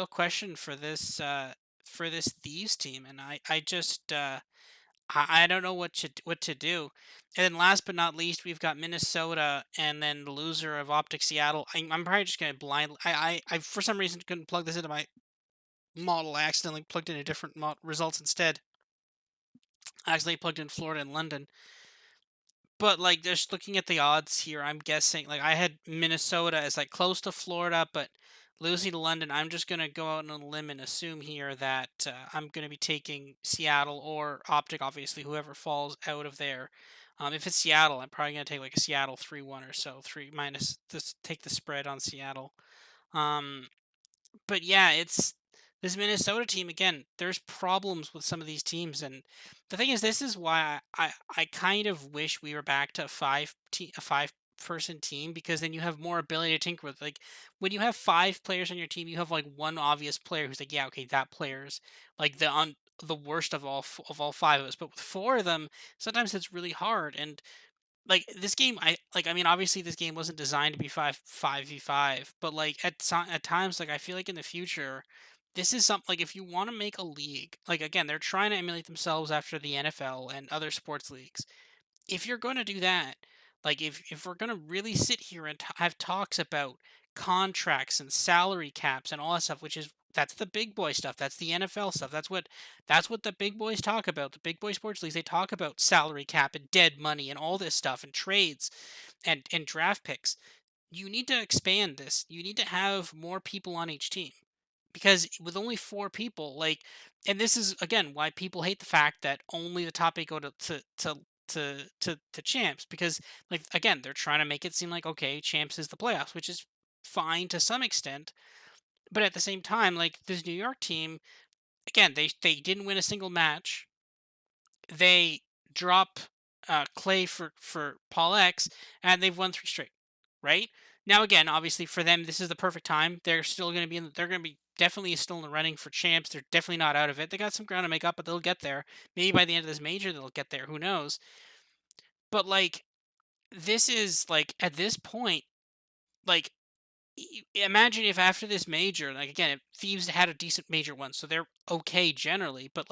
question for this Thieves team, and I just I don't know what to do. And then last but not least, we've got Minnesota, and then the loser of Optic Seattle. I'm probably just gonna blind. I for some reason couldn't plug this into my model. I accidentally plugged in a different results instead. I accidentally plugged in Florida and London. But like, just looking at the odds here, I'm guessing like I had Minnesota as like close to Florida, but losing to London. I'm just gonna go out on a limb and assume here that I'm gonna be taking Seattle or Optic, obviously whoever falls out of there. If it's Seattle, I'm probably gonna take like a Seattle 3-1 or so, three minus. Just take the spread on Seattle. Um, but yeah, it's this Minnesota team again. There's problems with some of these teams, and the thing is, this is why I kind of wish we were back to a 5 person team, because then you have more ability to tinker with. Like when you have 5 players on your team, you have like one obvious player who's like, yeah, okay, that player's like the worst of all 5 of us. But with 4 of them, sometimes it's really hard. And like this game, I mean, obviously this game wasn't designed to be 5v5, but like at times, like I feel like in the future, this is something like if you want to make a league, like again, they're trying to emulate themselves after the NFL and other sports leagues. If you're going to do that, like if we're going to really sit here and have talks about contracts and salary caps and all that stuff, which is That's the big boy stuff. That's the NFL stuff. That's what the big boys talk about. The big boy sports leagues, they talk about salary cap and dead money and all this stuff and trades and draft picks. You need to expand this. You need to have more people on each team. Because with only 4 people, like, and this is again why people hate the fact that only the top 8 go to champs, because, like, again, they're trying to make it seem like, okay, champs is the playoffs, which is fine to some extent, but at the same time, like, this New York team, again, they didn't win a single match. They drop Clay for Paul X, and they've won 3 straight. Right now, again, obviously for them, this is the perfect time. They're still going to be in. They're going to be definitely still in the running for champs. They're definitely not out of it. They got some ground to make up, but they'll get there. Maybe by the end of this major, they'll get there. Who knows? But like, this is like at this point, like, imagine if after this major, like, again, if Thieves had a decent major one, so they're okay generally. But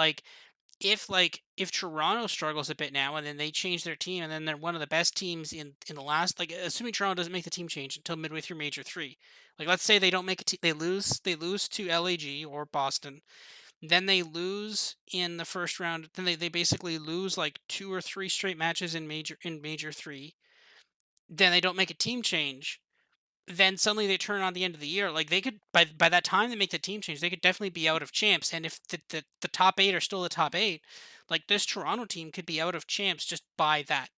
if Toronto struggles a bit now and then they change their team and then they're one of the best teams in the last, like, assuming Toronto doesn't make the team change until midway through major 3. Like, let's say they don't make they lose to LAG or Boston. Then they lose in the first round. Then they basically lose like 2 or 3 straight matches in major 3. Then they don't make a team change, then suddenly they turn on the end of the year. Like, they could, by that time they make the team change, they could definitely be out of champs. And if the top 8 are still the top 8, like, this Toronto team could be out of champs just by that,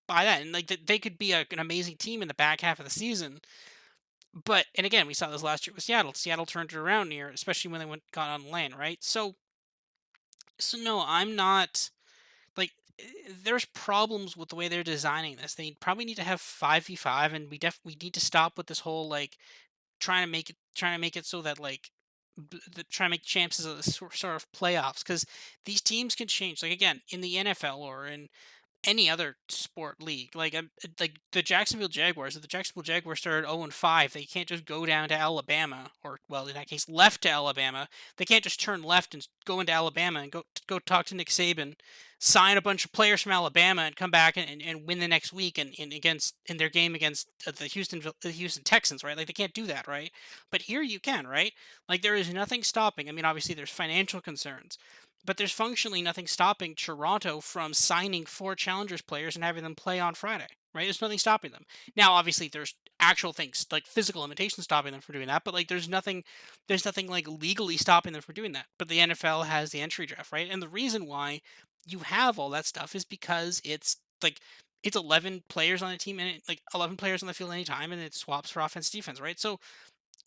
and like, they could be an amazing team in the back half of the season. But and again, we saw this last year with Seattle. Seattle turned it around here, especially when they got on land, right? So no, I'm not like, there's problems with the way they're designing this. They probably need to have 5v5, and we need to stop with this whole, like, trying to make it so that, like, trying to make champs as a sort of playoffs, because these teams can change. Like, again, in the NFL or in any other sport league. Like the Jacksonville Jaguars. If the Jacksonville Jaguars started 0-5, they can't just go down to Alabama, or, well, in that case, left to Alabama. They can't just turn left and go into Alabama and go talk to Nick Saban, sign a bunch of players from Alabama, and come back and win the next week in their game against the Houston Texans, right? Like, they can't do that, right? But here you can, right? Like, there is nothing stopping. I mean, obviously there's financial concerns, but there's functionally nothing stopping Toronto from signing 4 Challengers players and having them play on Friday, right? There's nothing stopping them. Now, obviously, there's actual things like physical limitations stopping them from doing that, but, like, there's nothing like legally stopping them from doing that. But the NFL has the entry draft, right? And the reason why you have all that stuff is because it's 11 players on a team, and like 11 players on the field anytime, and it swaps for offense defense, right? So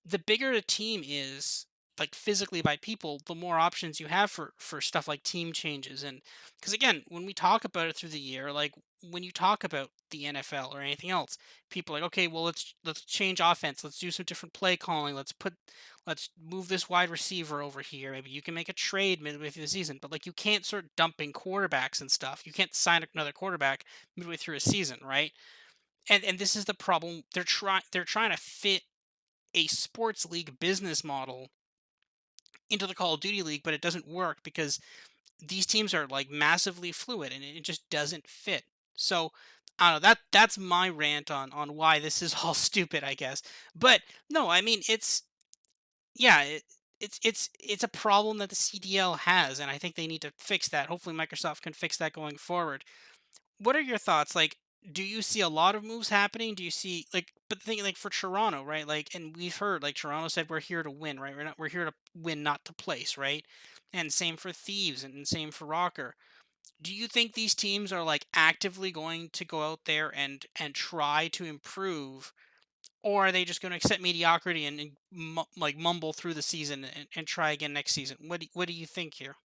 the bigger a team is, like, physically by people, the more options you have for stuff like team changes. And because, again, when we talk about it through the year, like, when you talk about the NFL or anything else, people are like, okay, well, let's change offense, let's do some different play calling, let's move this wide receiver over here, maybe you can make a trade midway through the season. But, like, you can't start dumping quarterbacks and stuff. You can't sign another quarterback midway through a season, right? And this is the problem. They're trying to fit a sports league business model into the Call of Duty league, but it doesn't work because these teams are, like, massively fluid, and it just doesn't fit. So I don't know. That's my rant on why this is all stupid, I guess. But no, I mean, yeah, it's a problem that the CDL has, and I think they need to fix that. Hopefully, Microsoft can fix that going forward. What are your thoughts? Like, do you see a lot of moves happening? Do you see, like, but the thing, like, for Toronto, right? Like, and we've heard, like, Toronto said, we're here to win, right? We're here to win, not to place, right? And same for Thieves, and same for Rocker. Do you think these teams are, like, actively going to go out there and try to improve, or are they just going to accept mediocrity and like, mumble through the season and try again next season? What do you think here?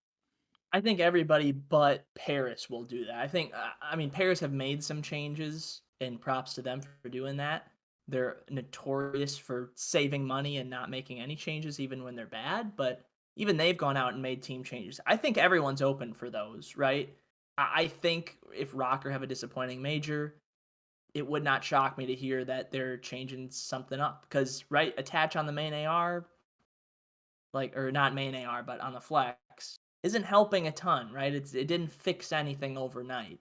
I think everybody but Paris will do that. I mean, Paris have made some changes, and props to them for doing that. They're notorious for saving money and not making any changes even when they're bad, but even they've gone out and made team changes. I think everyone's open for those, right? I think if Rocker have a disappointing major, it would not shock me to hear that they're changing something up because, right, attach on the main AR, like, or not main AR, but on the flex, isn't helping a ton, right? It didn't fix anything overnight.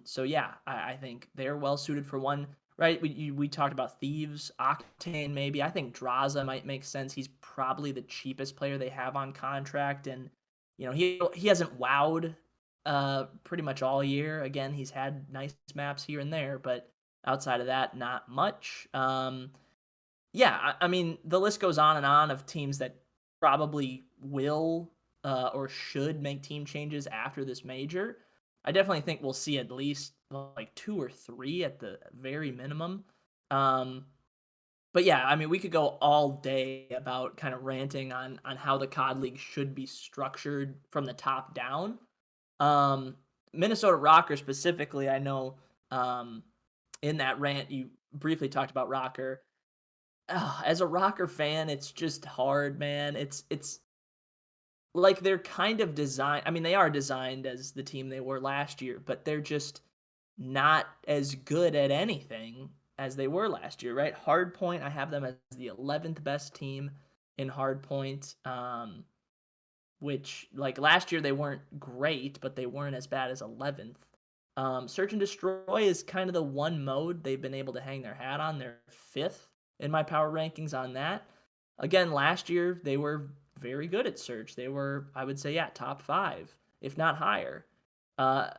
So yeah, I think they're well suited for one. right? We talked about Thieves, Octane, maybe. I think Draza might make sense. He's probably the cheapest player they have on contract, and he hasn't wowed pretty much all year. Again, he's had nice maps here and there, but outside of that, not much. Yeah, I mean, the list goes on and on of teams that probably will or should make team changes after this major. I definitely think we'll see at least like two or three at the very minimum. Um, but yeah, I mean, we could go all day about kind of ranting on how the COD League should be structured from the top down. Um, Minnesota Rocker specifically, I know in that rant you briefly talked about Rocker. As a Rocker fan, it's just hard, man. It's like they're kind of designed. I mean, they are designed as the team they were last year, but they're just not as good at anything as they were last year, right? Hardpoint, I have them as the 11th best team in Hardpoint. Which like last year they weren't great, but they weren't as bad as 11th. Search and Destroy is kind of the one mode they've been able to hang their hat on. They're fifth in my power rankings on that. Again, last year they were very good at Search. They were, I would say, yeah, top five, if not higher. Uh,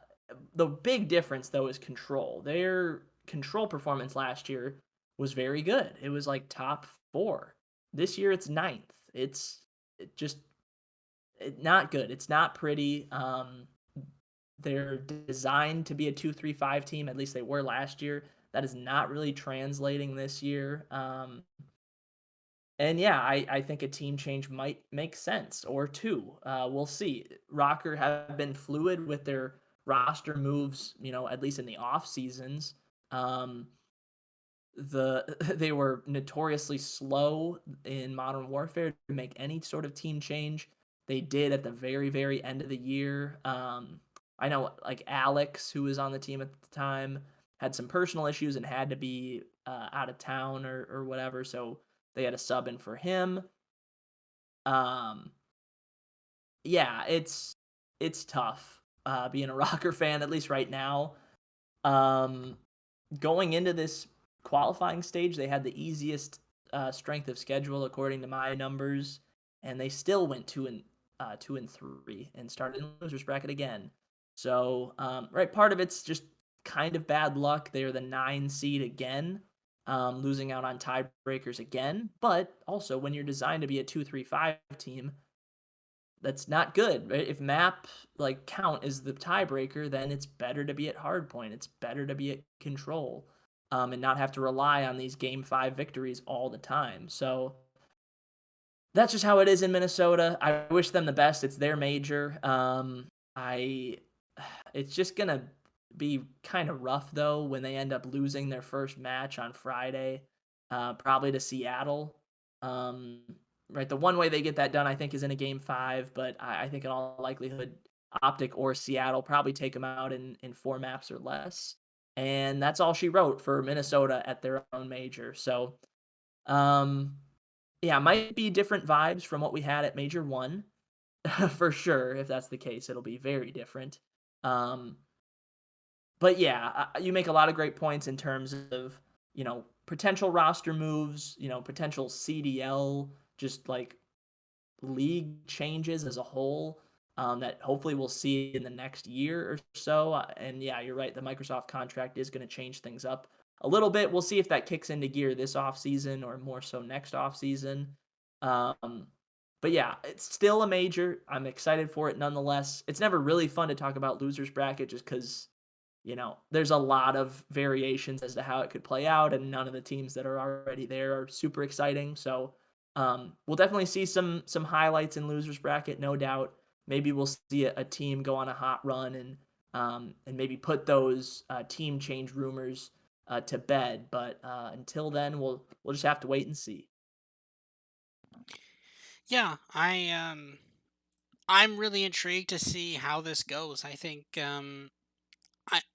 the big difference though is Control. Their Control performance last year was very good. It was like top four. This year it's ninth. It just not good. It's not pretty. They're designed to be a 2-3-5 team. At least they were last year. That is not really translating this year. And yeah, I think a team change might make sense or two. We'll see. Rocker have been fluid with their roster moves, at least in the off seasons. Um, they were notoriously slow in Modern Warfare to make any sort of team change. They did at the very end of the year. I know like Alex, who was on the team at the time, had some personal issues and had to be out of town or whatever, so they had a sub in for him. Um, yeah, it's tough being a Rocker fan, at least right now. Um, Going into this qualifying stage, they had the easiest strength of schedule according to my numbers, and they still went 2-3 and started in losers bracket again. So, right, part of it's just kind of bad luck. They're the 9 seed again, losing out on tiebreakers again. But also, when you're designed to be a 2-3-5 team, that's not good. Right? If map like count is the tiebreaker, then it's better to be at hardpoint. It's better to be at control, and not have to rely on these game 5 victories all the time. So that's just how it is in Minnesota. I wish them the best. It's their major. I it's just gonna be kind of rough though when they end up losing their first match on Friday, probably to Seattle. Um, right, the one way they get that done, I think, is in a game 5, but I think in all likelihood, Optic or Seattle probably take them out in 4 maps or less. And that's all she wrote for Minnesota at their own major. So, um, yeah, might be different vibes from what we had at Major 1 for sure. If that's the case, it'll be very different. Um, but yeah, you make a lot of great points in terms of, potential roster moves, potential CDL, just like league changes as a whole, that hopefully we'll see in the next year or so. And yeah, you're right. The Microsoft contract is going to change things up a little bit. We'll see if that kicks into gear this offseason or more so next offseason. Um, but yeah, it's still a major. I'm excited for it nonetheless. It's never really fun to talk about losers bracket just because there's a lot of variations as to how it could play out, and none of the teams that are already there are super exciting. So we'll definitely see some highlights in losers bracket, no doubt. Maybe we'll see a team go on a hot run and maybe put those team change rumors to bed. But until then, we'll just have to wait and see. Yeah, I'm really intrigued to see how this goes. I think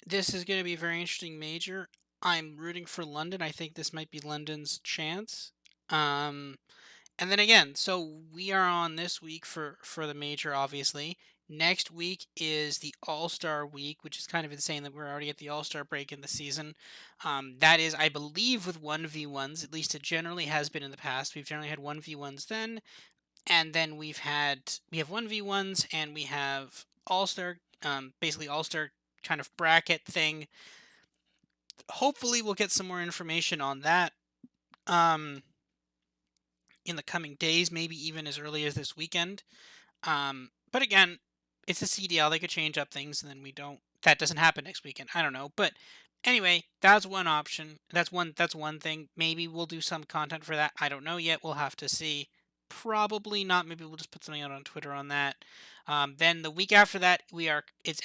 this is going to be a very interesting major. I'm rooting for London. I think this might be London's chance. Um, and then again, so we are on this week for the major, obviously. Next week is the All Star week, which is kind of insane that we're already at the All Star break in the season. That is, I believe, with 1v1s. At least it generally has been in the past. We've generally had 1v1s then, and then we have 1v1s and we have All Star, basically All Star kind of bracket thing. Hopefully, we'll get some more information on that. Um, in the coming days, maybe even as early as this weekend. But again, it's a CDL. They could change up things, and then we don't. That doesn't happen next weekend. I don't know, but anyway, that's one option. That's one thing. Maybe we'll do some content for that. I don't know yet. We'll have to see. Probably not. Maybe we'll just put something out on Twitter on that. Then the week after that,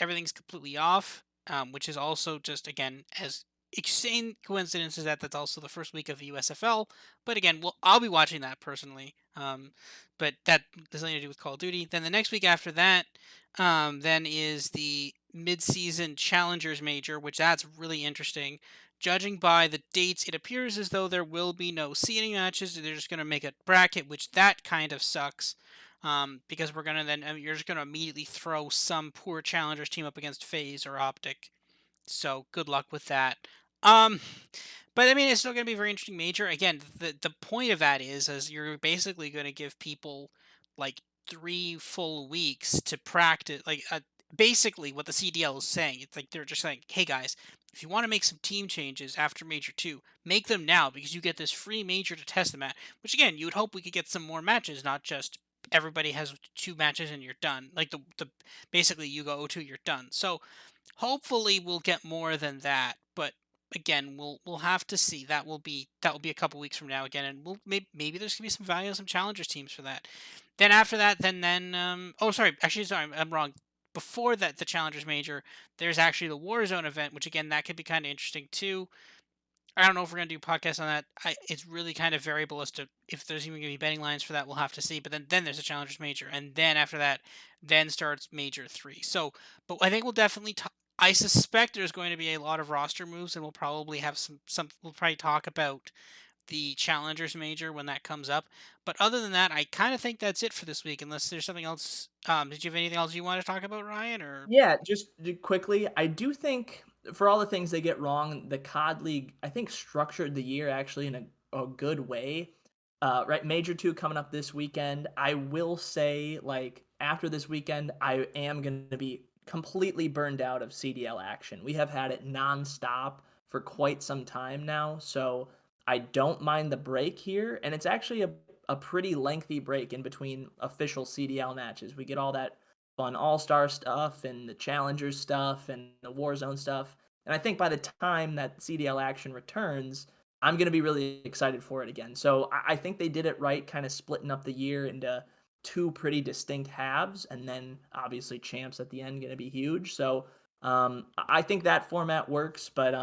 everything's completely off, which is also just again as insane coincidence is that that's also the first week of the USFL. But again, I'll be watching that personally. But that has nothing to do with Call of Duty. Then the next week after that, then is the mid-season Challengers Major, which that's really interesting. Judging by the dates, it appears as though there will be no seeding matches. They're just going to make a bracket, which that kind of sucks. Because we're gonna then you're just gonna immediately throw some poor challengers team up against FaZe or Optic. So good luck with that. Um, but I mean, it's still going to be a very interesting major. Again, the point of that is you're basically going to give people like 3 full weeks to practice. Basically, what the CDL is saying, it's like they're just saying, "Hey guys, if you want to make some team changes after Major Two, make them now because you get this free major to test them at." Which again, you would hope we could get some more matches, not just everybody has 2 matches and you're done. Like the basically you go 0-2, you're done. So hopefully we'll get more than that, but again, we'll have to see. That will be a couple weeks from now again, and maybe there's gonna be some value, some challengers teams for that. Then after that, oh sorry, actually sorry, I'm wrong. Before that, the challengers major, there's actually the Warzone event, which again that could be kind of interesting too. I don't know if we're gonna do podcasts on that. It's really kind of variable as to if there's even gonna be betting lines for that. We'll have to see. But then there's a challengers major, and then after that, then starts major three. So, but I think we'll definitely. I suspect there's going to be a lot of roster moves, and we'll probably have some. We'll probably talk about the challengers major when that comes up. But other than that, I kind of think that's it for this week. Unless there's something else. Did you have anything else you want to talk about, Ryan? Or Yeah, just quickly, I do think for all the things they get wrong, the COD League, I think, structured the year actually in a good way. Right, Major 2 coming up this weekend. I will say, like, after this weekend, I am going to be completely burned out of CDL action. We have had it nonstop for quite some time now, so I don't mind the break here. And it's actually a pretty lengthy break in between official CDL matches. We get all that fun all-star stuff and the challengers stuff and the Warzone stuff. And I think by the time that CDL action returns, I'm going to be really excited for it again. So I think they did it right, kind of splitting up the year into two pretty distinct halves, and then obviously champs at the end going to be huge. So I think that format works, but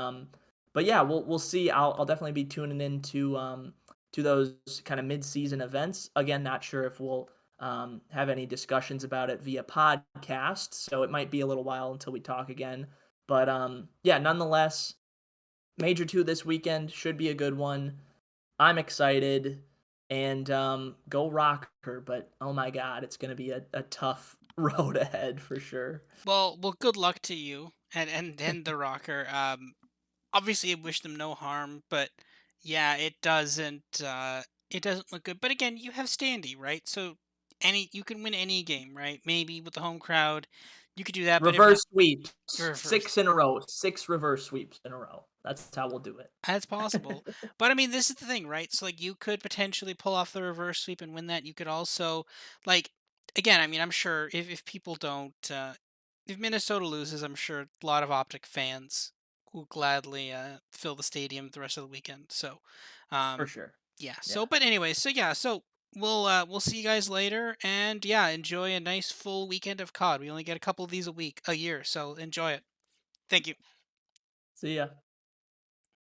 yeah, we'll see. I'll definitely be tuning into to those kind of mid-season events. Again, not sure if we'll have any discussions about it via podcast, so it might be a little while until we talk again. But yeah, nonetheless, Major 2 this weekend should be a good one. I'm excited, and go Rocker, but oh my god, it's going to be a tough road ahead for sure. well, good luck to you and the rocker. Obviously, I wish them no harm, but yeah, it doesn't look good. But again, you have Standy, right? So you can win any game, right? Maybe with the home crowd, you could do that. But if not, Reverse sweeps, you're reverse. 6 in a row, 6 reverse sweeps in a row. That's how we'll do it. That's possible. But I mean, this is the thing, right? So like you could potentially pull off the reverse sweep and win that. You could also like again, I mean, I'm sure if people don't if Minnesota loses, I'm sure a lot of Optic fans will gladly fill the stadium the rest of the weekend. So For um sure. yeah. So Yeah. but anyway, so yeah, so we'll see you guys later and yeah, enjoy a nice full weekend of COD. We only get a couple of these a year, so enjoy it. Thank you. See ya.